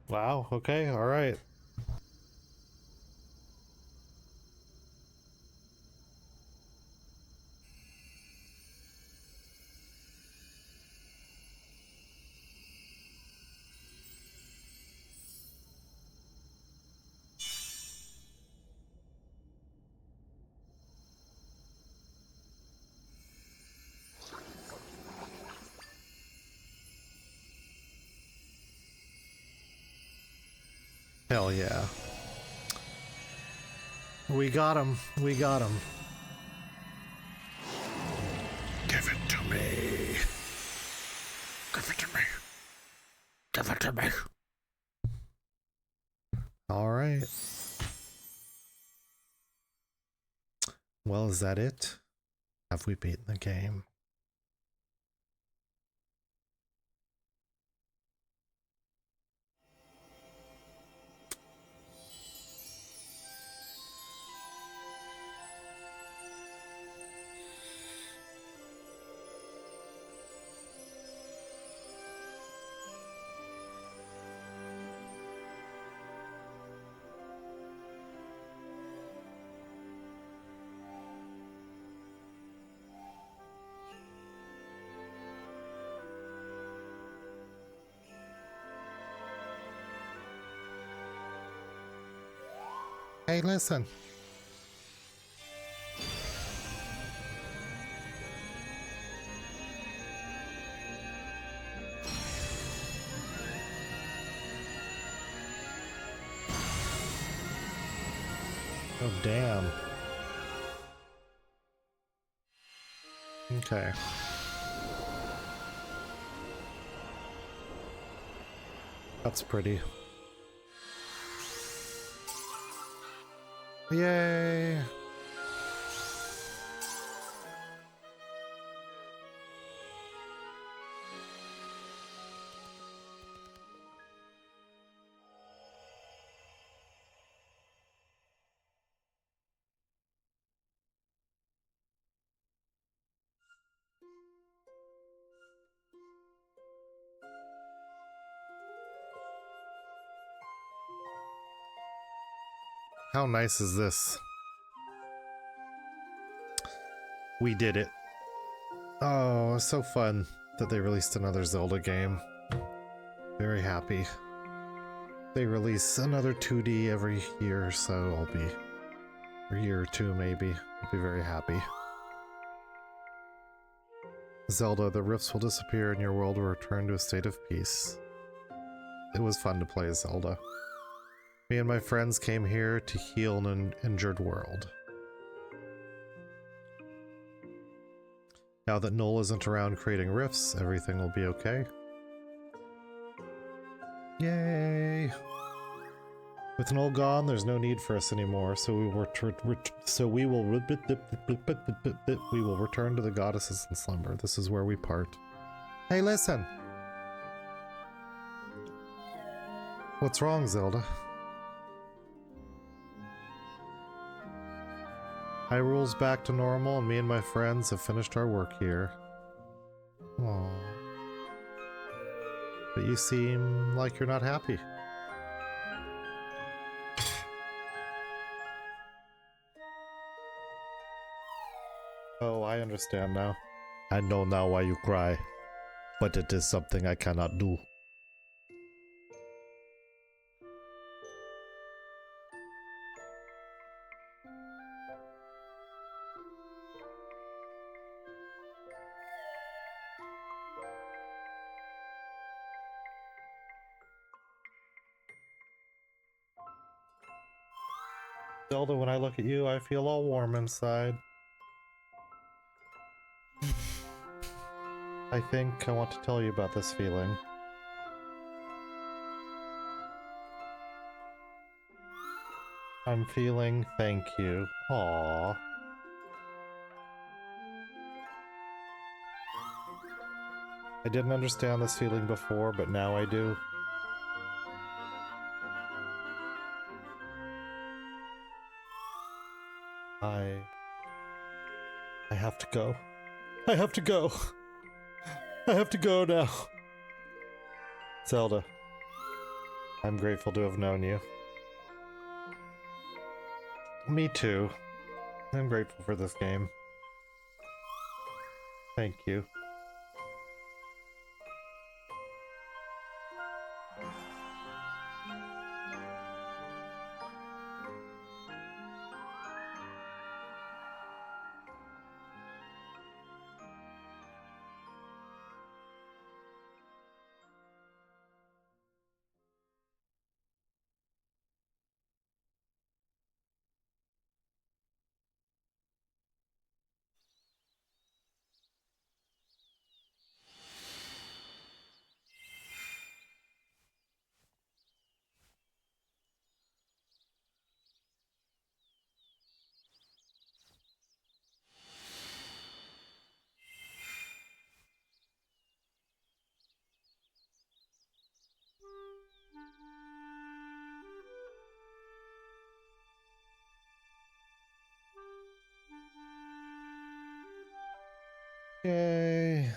Wow, okay, alright. Hell yeah. We got him. We got him. Give it to me. Give it to me. Give it to me. All right. Well, is that it? Have we beaten the game? Hey, listen. Oh, damn. Okay. That's pretty. Yay! How nice is this? We did it. Oh, so fun that they released another Zelda game. Very happy. They release another 2D every year, so I'll be, or a year or two maybe, I'll be very happy. Zelda, the rifts will disappear and your world will return to a state of peace. It was fun to play as Zelda. Me and my friends came here to heal an injured world. Now that Null isn't around creating rifts, everything will be okay. Yay! With Null gone, there's no need for us anymore, so we will return to the goddesses in slumber. This is where we part. Hey, listen! What's wrong, Zelda? Hyrule's back to normal, and me and my friends have finished our work here. Aww. But you seem like you're not happy. Oh, I understand now. I know now why you cry, but it is something I cannot do. Zelda, when I look at you, I feel all warm inside. I think I want to tell you about this feeling. I'm feeling thank you. Aww. I didn't understand this feeling before, but now I do. I have to go. I have to go. I have to go now. Zelda. I'm grateful to have known you. Me too. I'm grateful for this game. Thank you. Yay.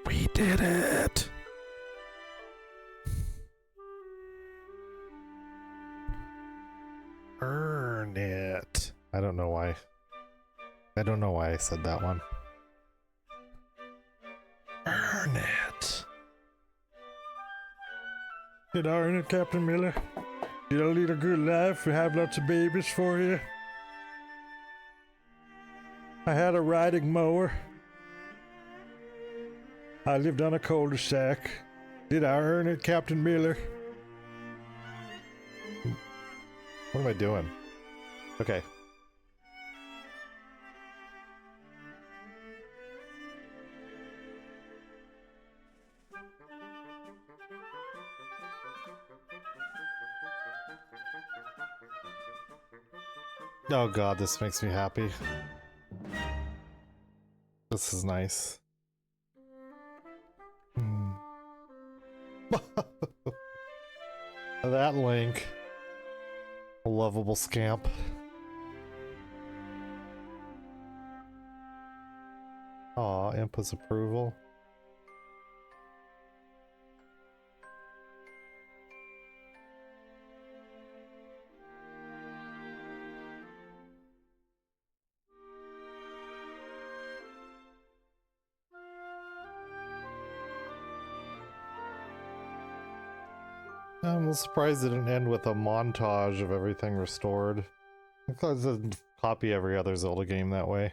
We did it. Earn it. I don't know why. I don't know why I said that one. Earn it. Did I earn it, Captain Miller? Did I lead a good life and have lots of babies for you? I had a riding mower. I lived on a cul-de-sac. Did I earn it, Captain Miller? What am I doing? Okay. Oh god, this makes me happy. This is nice. That Link. A lovable scamp. Aw, Impa's approval. I'm a little surprised it didn't end with a montage of everything restored. I thought it would copy every other Zelda game that way.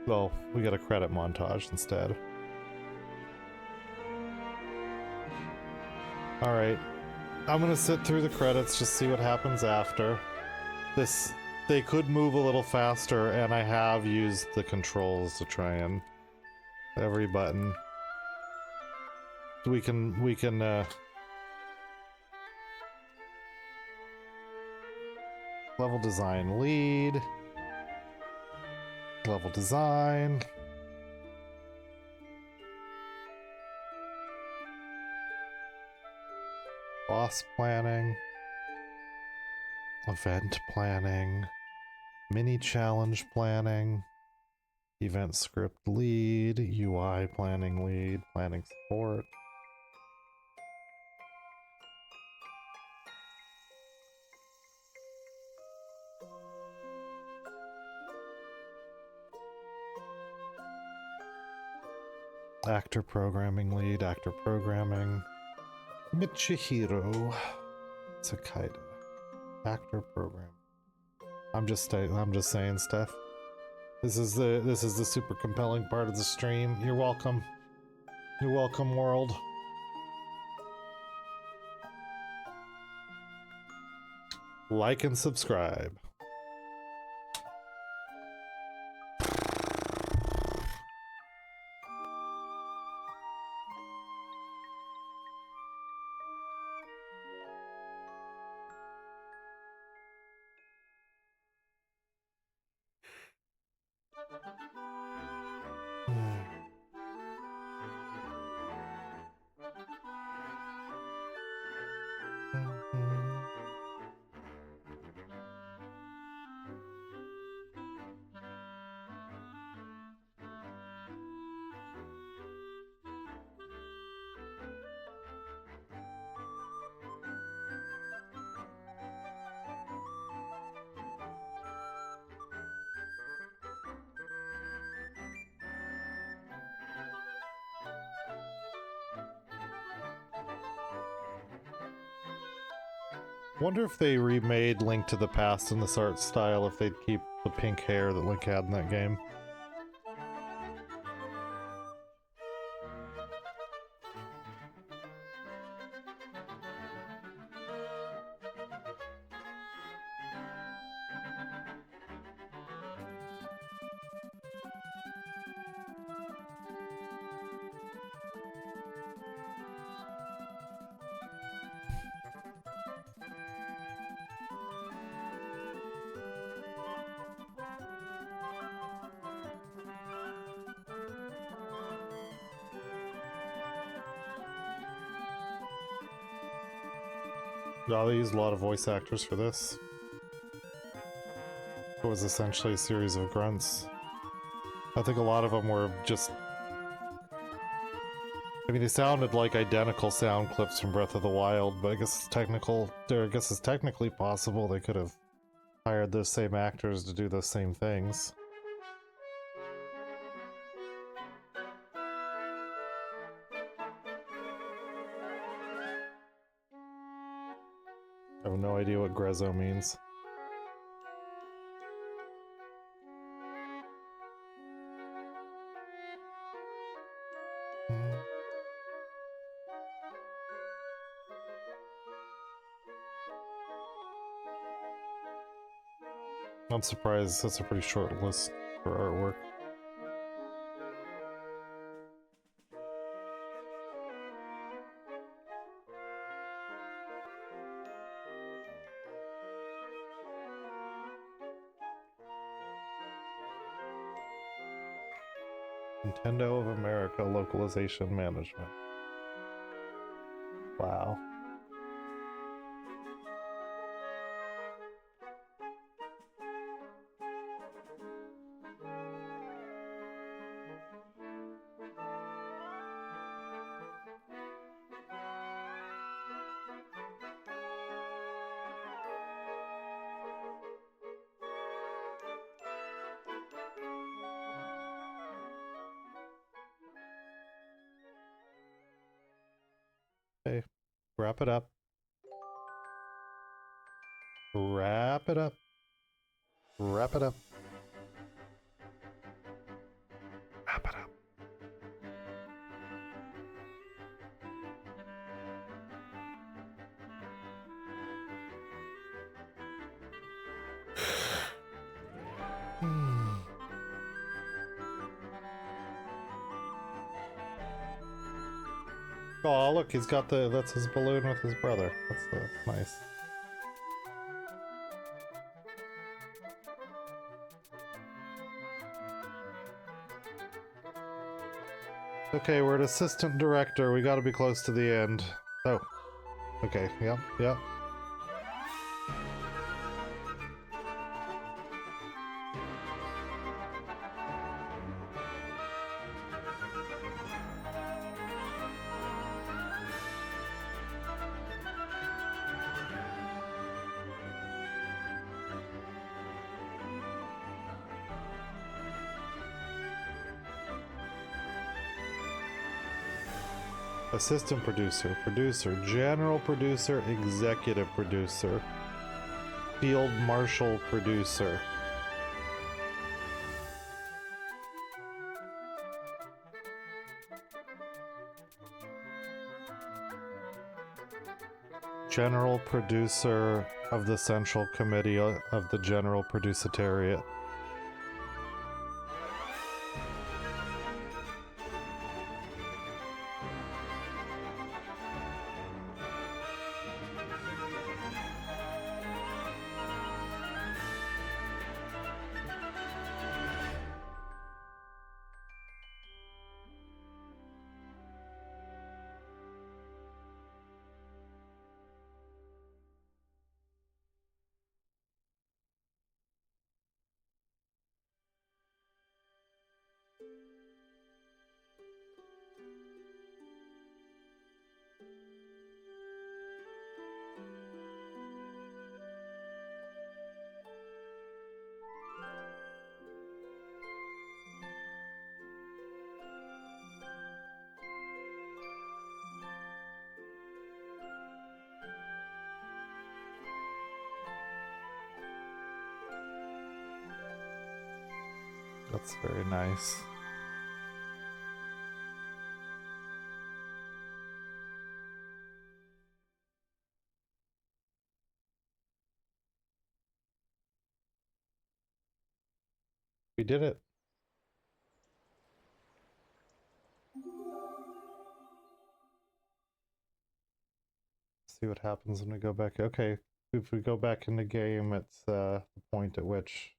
Well, we got a credit montage instead. Alright. I'm gonna sit through the credits, just see what happens after. They could move a little faster, and I have used the controls to try and... every button. We can level design lead. Level design. Boss planning. Event planning. Mini challenge planning. Event script lead. UI planning lead. Planning support. Actor programming lead, actor programming. Michihiro Takeda. Actor program. I'm just saying stuff. This is the super compelling part of the stream. You're welcome. You're welcome, world. Like and subscribe. Wonder if they remade Link to the Past in this art style, if they'd keep the pink hair that Link had in that game. No, they used a lot of voice actors for this. It was essentially a series of grunts. I think a lot of them were just... I mean, they sounded like identical sound clips from Breath of the Wild, but I guess it's technically possible they could have hired those same actors to do those same things. I have no idea what Grezzo means. I'm surprised that's a pretty short list for artwork. Nintendo of America Localization Management. Wow. Okay, wrap it up. Wrap it up. Wrap it up. Wrap it up. Oh, look, he's got that's his balloon with his brother. That's nice. Okay, we're at assistant director. We gotta be close to the end. Oh. Okay, yep, yep. Assistant producer, producer, general producer, executive producer, field marshal producer. General producer of the Central Committee of the General Producetariat. That's very nice. We did it. See what happens when we go back. Okay, if we go back in the game, it's the point at which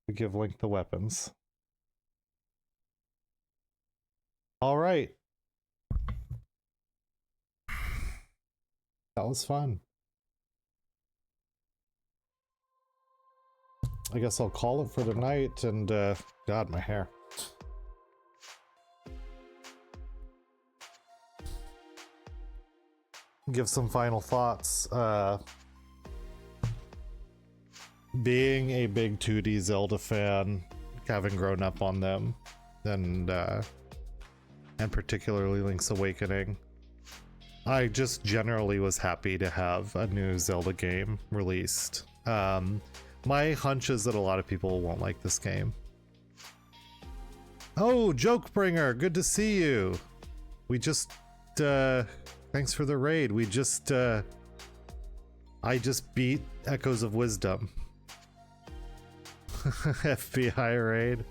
we give Link the weapons. All right. That was fun. I guess I'll call it for tonight, and God, my hair. Give some final thoughts. Being a big 2D Zelda fan, having grown up on them, and particularly Link's Awakening, I just generally was happy to have a new Zelda game released. My hunch is that a lot of people won't like this game. Oh, Jokebringer, good to see you. We just, thanks for the raid. We just, I just beat Echoes of Wisdom. FBI raid.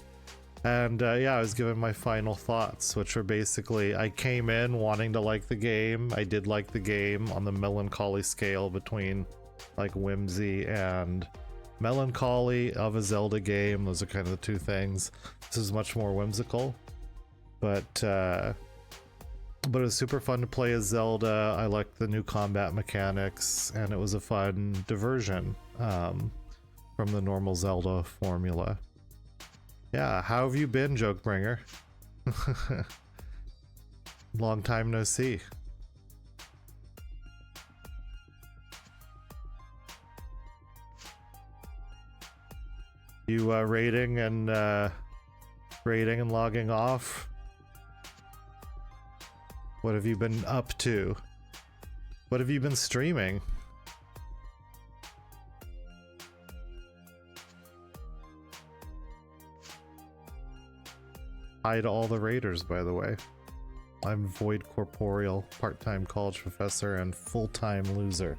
And yeah, I was giving my final thoughts, which were basically, I came in wanting to like the game. I did like the game on the melancholy scale between like whimsy and melancholy of a Zelda game. Those are kind of the two things. This is much more whimsical, but it was super fun to play as Zelda. I liked the new combat mechanics, and it was a fun diversion from the normal Zelda formula. Yeah, how have you been, Jokebringer? Long time no see. You raiding and logging off? What have you been up to? What have you been streaming? Hi to all the raiders, by the way. I'm Void Corporeal, part-time college professor and full-time loser.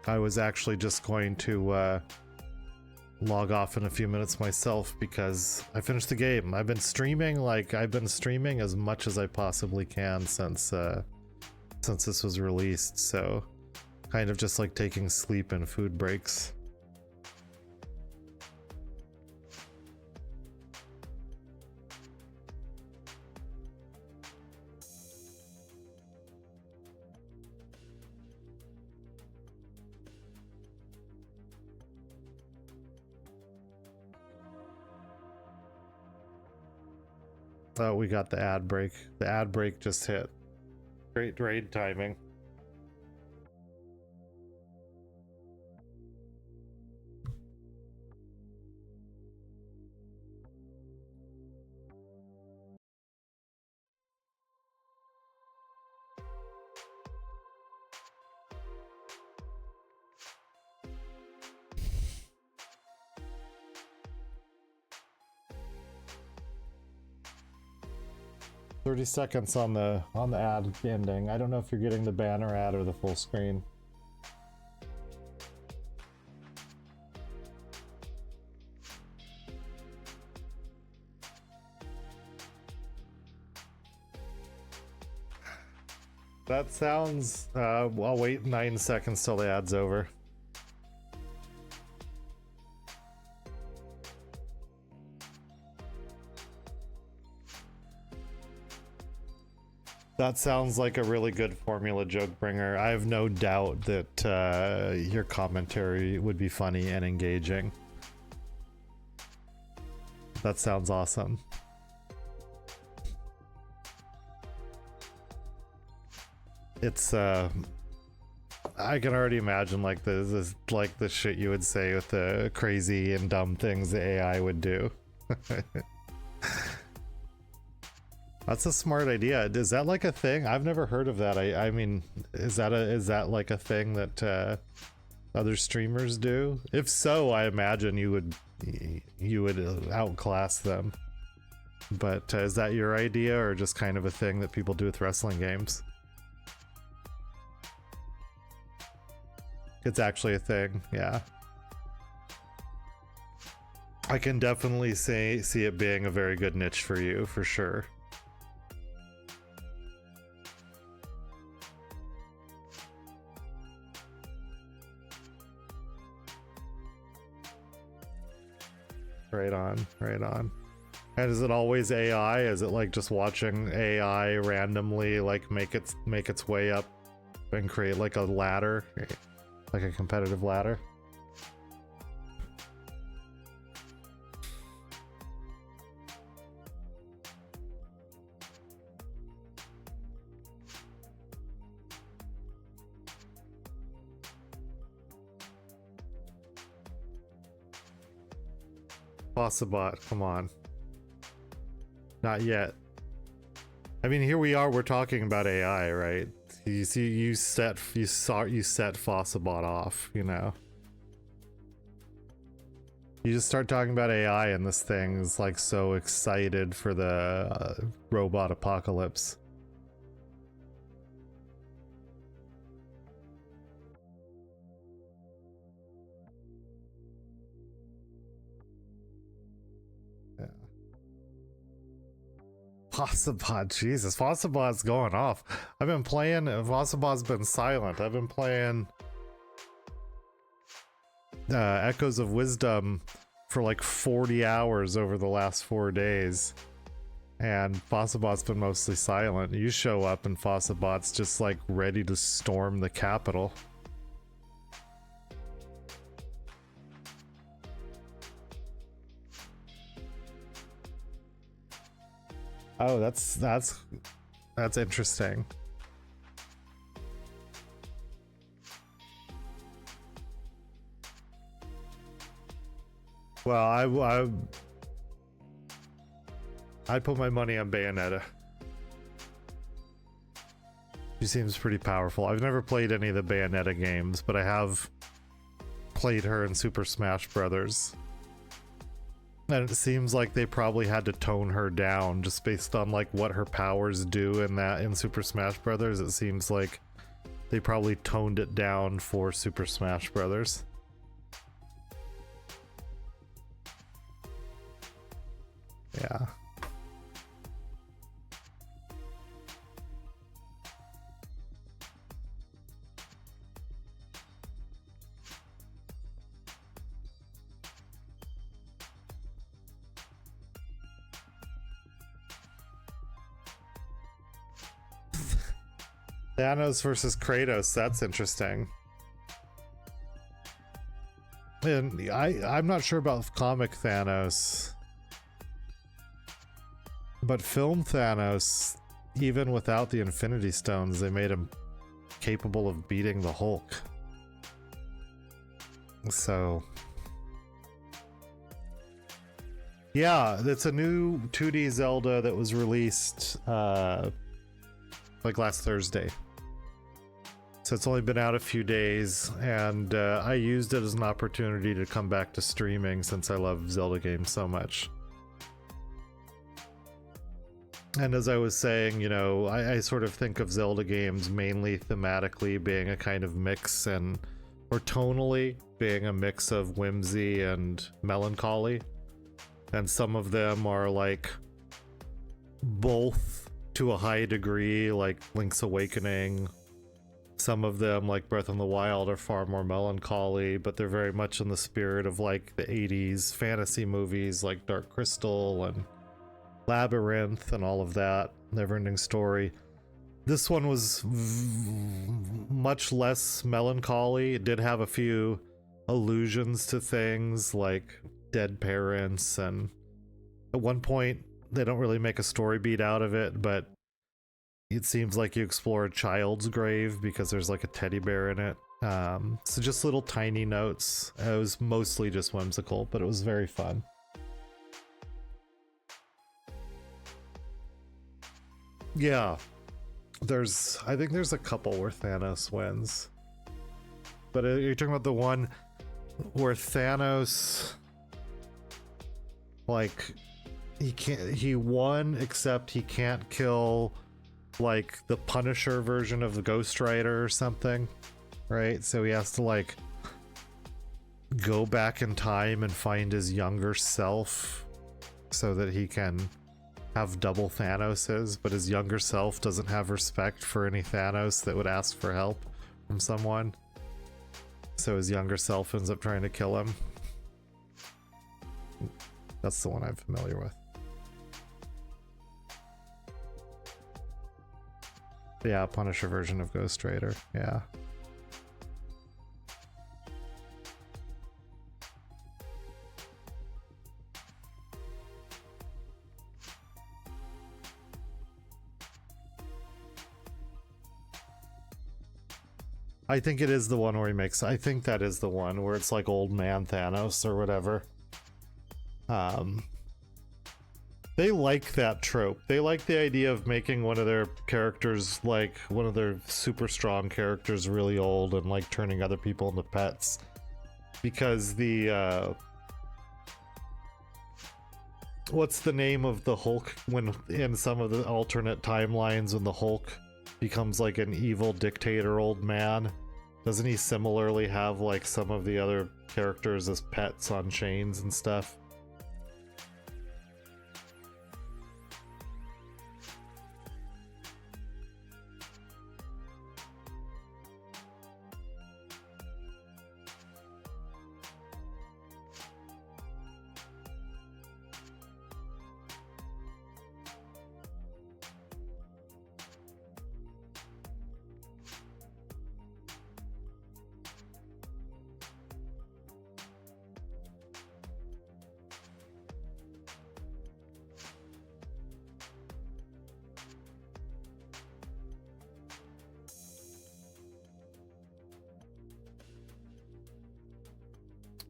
I was actually just going to log off in a few minutes myself because I finished the game. I've been streaming as much as I possibly can since this was released, so kind of just like taking sleep and food breaks. Oh, we got the ad break. The ad break just hit. Great raid timing. "30 seconds on the ad ending. I don't know if you're getting the banner ad or the full screen." That sounds, I'll wait 9 seconds till the ad's over. That sounds like a really good formula, Jokebringer. I have no doubt that your commentary would be funny and engaging. That sounds awesome. It's I can already imagine like this like the shit you would say with the crazy and dumb things the AI would do. That's a smart idea. Is that like a thing? I've never heard of that. I mean, is that like a thing that other streamers do? If so, I imagine you would outclass them. But is that your idea, or just kind of a thing that people do with wrestling games? It's actually a thing, yeah. I can definitely see it being a very good niche for you, for sure. Right on, right on. And is it always AI? Is it like just watching AI randomly like make its way up and create like a ladder, like a competitive ladder? Bossabot, come on. Not yet. I mean, here we are, we're talking about AI, right? You see, you set Fossabot off, you know. You just start talking about AI and this thing's like so excited for the robot apocalypse. Fossabot, Jesus, Fossabot's going off. I've been playing, Fossabot's been silent. I've been playing Echoes of Wisdom for like 40 hours over the last 4 days. And Fossabot's been mostly silent. You show up and Fossabot's just like ready to storm the capital. Oh, that's interesting. Well, I'd put my money on Bayonetta. She seems pretty powerful. I've never played any of the Bayonetta games, but I have played her in Super Smash Brothers. And it seems like they probably had to tone her down just based on like what her powers do in Super Smash Brothers. It seems like they probably toned it down for Super Smash Brothers. Yeah. Thanos versus Kratos, that's interesting. And I'm not sure about comic Thanos, but film Thanos, even without the Infinity Stones, they made him capable of beating the Hulk. So yeah, it's a new 2D Zelda that was released like last Thursday. So it's only been out a few days, and I used it as an opportunity to come back to streaming since I love Zelda games so much. And as I was saying, you know, I sort of think of Zelda games mainly thematically being a kind of mix or tonally being a mix of whimsy and melancholy. And some of them are like both to a high degree, like Link's Awakening. Some of them, like Breath of the Wild, are far more melancholy, but they're very much in the spirit of like the 80s fantasy movies like Dark Crystal and Labyrinth and all of that. Neverending Story. This one was much less melancholy. It did have a few allusions to things like dead parents, and at one point they don't really make a story beat out of it, but it seems like you explore a child's grave because there's like a teddy bear in it. So just little tiny notes. It was mostly just whimsical, but it was very fun. Yeah, I think there's a couple where Thanos wins, but you're talking about the one where Thanos, like, he won, except he can't kill, like, the Punisher version of the Ghost Rider or something, right? So he has to, like, go back in time and find his younger self so that he can have double Thanoses, but his younger self doesn't have respect for any Thanos that would ask for help from someone. So his younger self ends up trying to kill him. That's the one I'm familiar with. Yeah, Punisher version of Ghost Rider. Yeah. I think it is the one where he makes, I think that is the one where it's like old man Thanos or whatever. They like that trope. They like the idea of making one of their characters, like one of their super strong characters, really old and like turning other people into pets. Because the, what's the name of the Hulk when in some of the alternate timelines when the Hulk becomes like an evil dictator old man? Doesn't he similarly have like some of the other characters as pets on chains and stuff?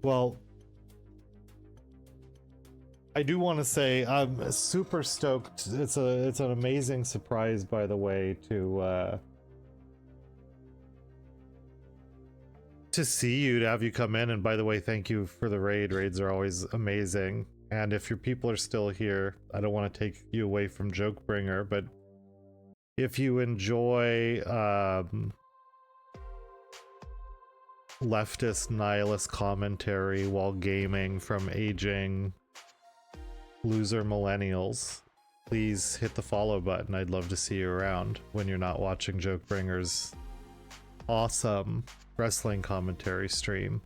Well, I do want to say I'm super stoked. It's an amazing surprise, by the way, to see you, to have you come in. And by the way, thank you for the raid. Raids are always amazing. And if your people are still here, I don't want to take you away from Jokebringer, but if you enjoy leftist nihilist commentary while gaming from aging loser millennials, please hit the follow button. I'd love to see you around when you're not watching Jokebringer's awesome wrestling commentary stream.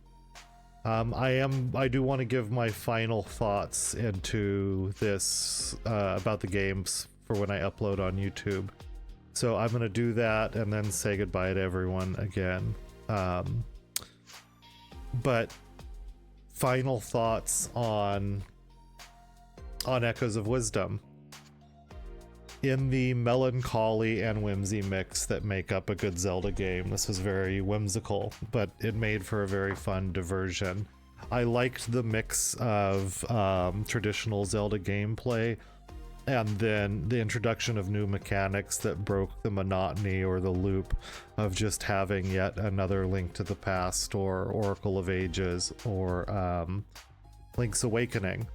I do want to give my final thoughts into this about the games for when I upload on YouTube. So I'm gonna do that and then say goodbye to everyone again. But final thoughts on Echoes of Wisdom. In the melancholy and whimsy mix that make up a good Zelda game, this was very whimsical, but it made for a very fun diversion. I liked the mix of traditional Zelda gameplay and then the introduction of new mechanics that broke the monotony or the loop of just having yet another Link to the Past or Oracle of Ages or Link's Awakening.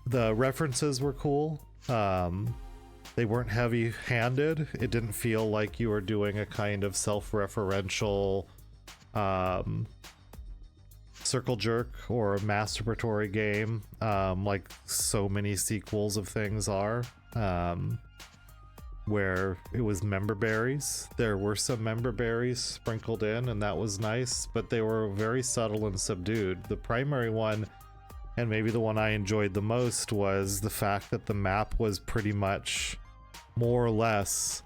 The references were cool. They weren't heavy-handed. It didn't feel like you were doing a kind of self-referential circle jerk or a masturbatory game, like so many sequels of things are, where it was member berries. There were some member berries sprinkled in, and that was nice, but they were very subtle and subdued. The primary one, and maybe the one I enjoyed the most, was the fact that the map was pretty much more or less,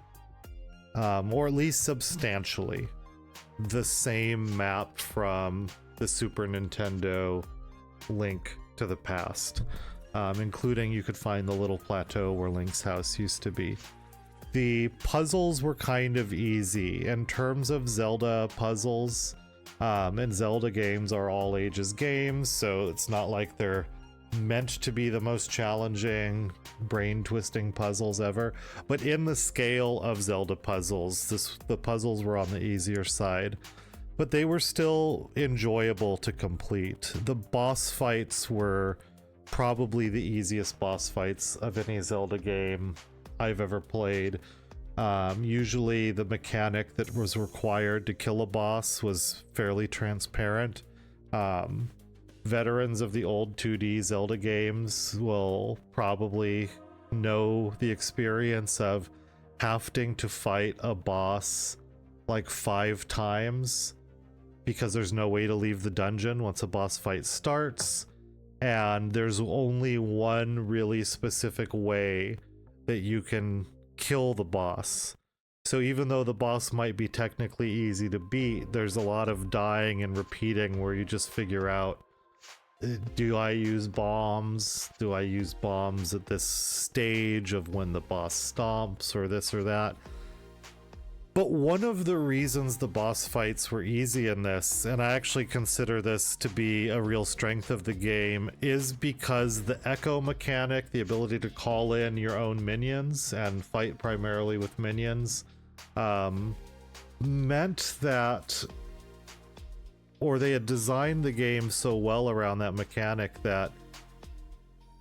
or at least substantially, the same map from the Super Nintendo Link to the Past, including you could find the little plateau where Link's house used to be. The puzzles were kind of easy in terms of Zelda puzzles, and Zelda games are all ages games, so it's not like they're meant to be the most challenging, brain-twisting puzzles ever. But in the scale of Zelda puzzles, the puzzles were on the easier side. But they were still enjoyable to complete. The boss fights were probably the easiest boss fights of any Zelda game I've ever played. Usually the mechanic that was required to kill a boss was fairly transparent. Veterans of the old 2D Zelda games will probably know the experience of having to fight a boss like 5 times because there's no way to leave the dungeon once a boss fight starts, and there's only one really specific way that you can kill the boss. So even though the boss might be technically easy to beat, there's a lot of dying and repeating where you just figure out, do I use bombs? Do I use bombs at this stage of when the boss stomps, or this or that? But one of the reasons the boss fights were easy in this, and I actually consider this to be a real strength of the game, is because the echo mechanic, the ability to call in your own minions and fight primarily with minions, meant that, or they had designed the game so well around that mechanic that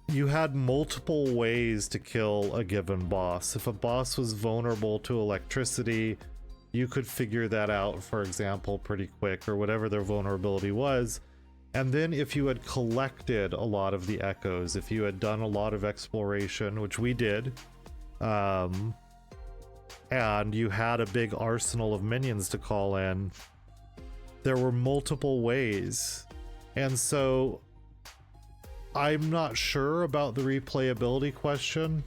you had multiple ways to kill a given boss. If a boss was vulnerable to electricity, you could figure that out, for example, pretty quick, or whatever their vulnerability was. And then if you had collected a lot of the echoes, if you had done a lot of exploration, which we did, and you had a big arsenal of minions to call in, there were multiple ways. And so I'm not sure about the replayability question,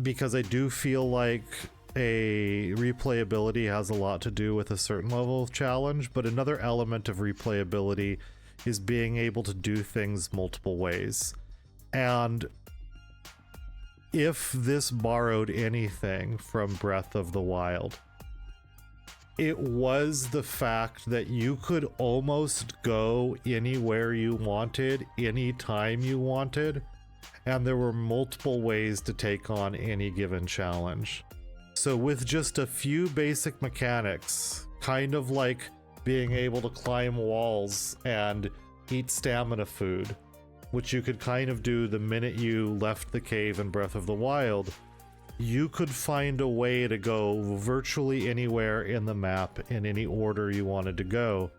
because I do feel like a replayability has a lot to do with a certain level of challenge, but another element of replayability is being able to do things multiple ways. And if this borrowed anything from Breath of the Wild, it was the fact that you could almost go anywhere you wanted, anytime you wanted, and there were multiple ways to take on any given challenge. So with just a few basic mechanics, kind of like being able to climb walls and eat stamina food, which you could kind of do the minute you left the cave in Breath of the Wild, you could find a way to go virtually anywhere in the map in any order you wanted to go.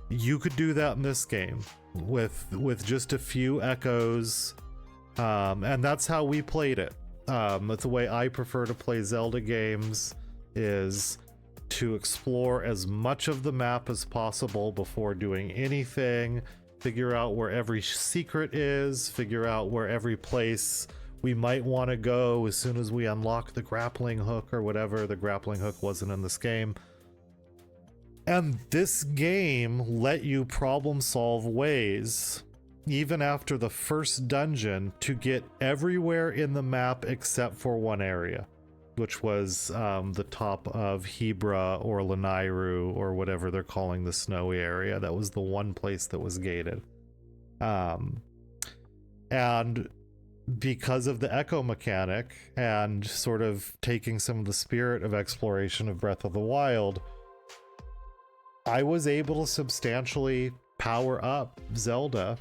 You could do that in this game with just a few echoes, and that's how we played it. That's the way I prefer to play Zelda games, is to explore as much of the map as possible before doing anything, figure out where every secret is, figure out where every place we might want to go as soon as we unlock the grappling hook or whatever. The grappling hook wasn't in this game. And this game let you problem solve ways, even after the first dungeon, to get everywhere in the map except for one area, which was the top of Hebra or Lanairu or whatever they're calling the snowy area. That was the one place that was gated. And because of the echo mechanic and sort of taking some of the spirit of exploration of Breath of the Wild, I was able to substantially power up Zelda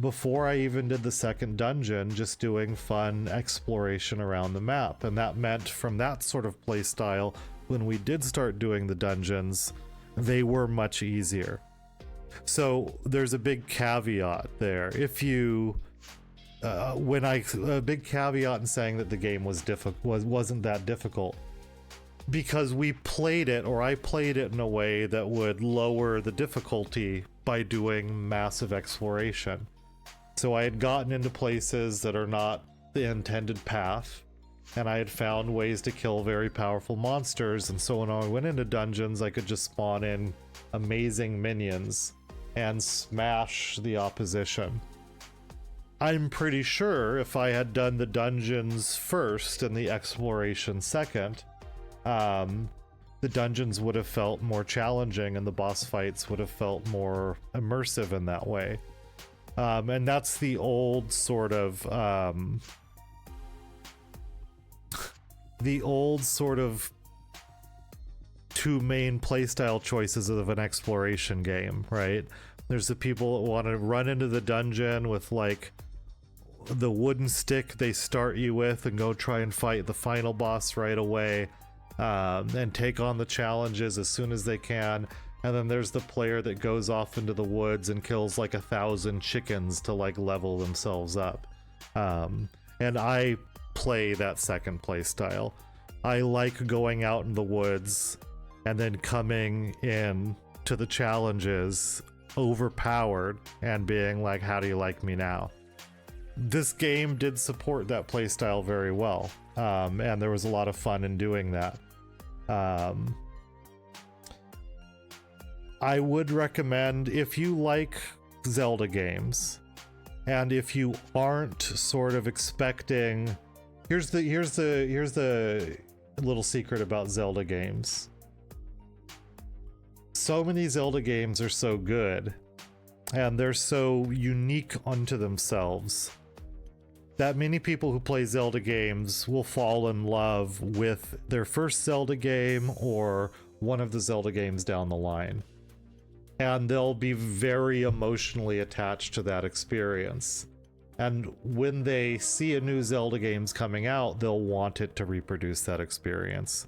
before I even did the second dungeon, just doing fun exploration around the map. And that meant, from that sort of play style, when we did start doing the dungeons, they were much easier. So there's a big caveat there. If you a big caveat in saying that the game wasn't that difficult, because we played it, or I played it in a way that would lower the difficulty by doing massive exploration. So I had gotten into places that are not the intended path, and I had found ways to kill very powerful monsters, and so when I went into dungeons, I could just spawn in amazing minions and smash the opposition. I'm pretty sure if I had done the dungeons first and the exploration second, the dungeons would have felt more challenging and the boss fights would have felt more immersive in that way. And that's the old sort of two main playstyle choices of an exploration game, right? There's the people that want to run into the dungeon with like the wooden stick they start you with and go try and fight the final boss right away, and take on the challenges as soon as they can. And then there's the player that goes off into the woods and kills like 1,000 chickens to like level themselves up. And I play that second play style. I like going out in the woods and then coming in to the challenges overpowered and being like, how do you like me now? This game did support that playstyle very well, and there was a lot of fun in doing that. I would recommend, if you like Zelda games, and if you aren't sort of expecting, here's the little secret about Zelda games. So many Zelda games are so good, and they're so unique unto themselves, that many people who play Zelda games will fall in love with their first Zelda game or one of the Zelda games down the line. And they'll be very emotionally attached to that experience. And when they see a new Zelda games coming out, they'll want it to reproduce that experience.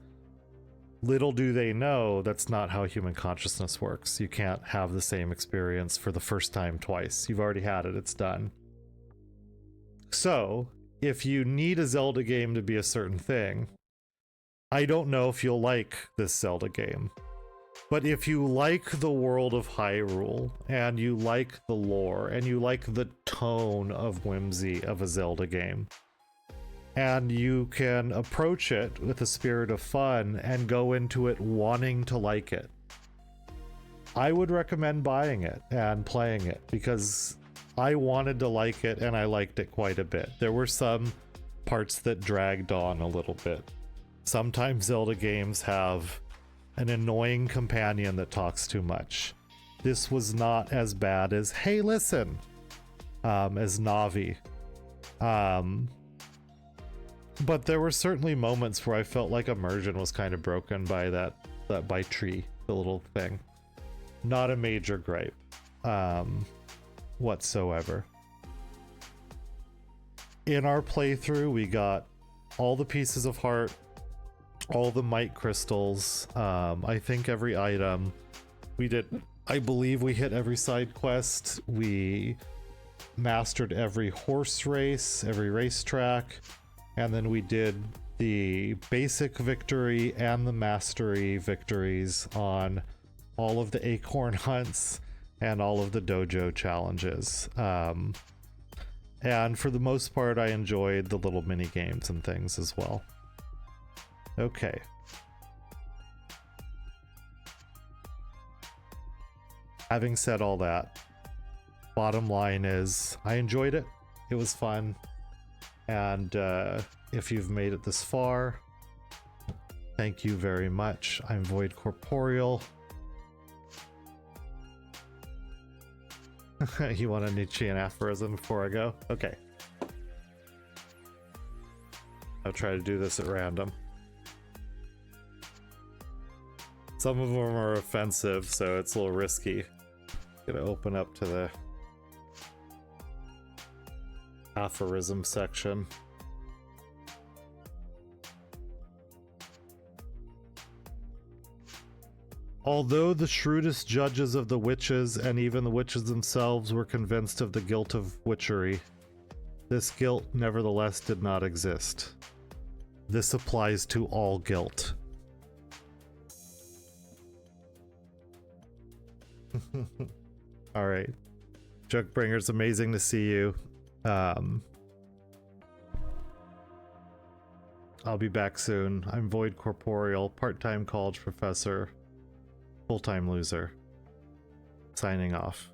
Little do they know that's not how human consciousness works. You can't have the same experience for the first time twice. You've already had it, it's done. So, if you need a Zelda game to be a certain thing, I don't know if you'll like this Zelda game. But if you like the world of Hyrule, and you like the lore, and you like the tone of whimsy of a Zelda game, and you can approach it with a spirit of fun and go into it wanting to like it, I would recommend buying it and playing it, because I wanted to like it and I liked it quite a bit. There were some parts that dragged on a little bit. Sometimes Zelda games have an annoying companion that talks too much. This was not as bad as, hey listen, as Navi. But there were certainly moments where I felt like immersion was kind of broken by that by tree, the little thing. Not a major gripe whatsoever. In our playthrough, we got all the pieces of heart, all the might crystals, I think every item. We did, I believe we hit every side quest. We mastered every horse race, every racetrack, and then we did the basic victory and the mastery victories on all of the acorn hunts and all of the dojo challenges. And for the most part, I enjoyed the little mini games and things as well. Okay. Having said all that, bottom line is I enjoyed it. It was fun. And if you've made it this far, thank you very much. I'm Void Corporeal. You want a Nietzschean aphorism before I go? Okay. I'll try to do this at random. Some of them are offensive, so it's a little risky. Gonna open up to the aphorism section. Although the shrewdest judges of the witches and even the witches themselves were convinced of the guilt of witchery, this guilt nevertheless did not exist. This applies to all guilt. All right, Jugbringer, it's amazing to see you. I'll be back soon. I'm Void Corporeal, part-time college professor, full-time loser. Signing off.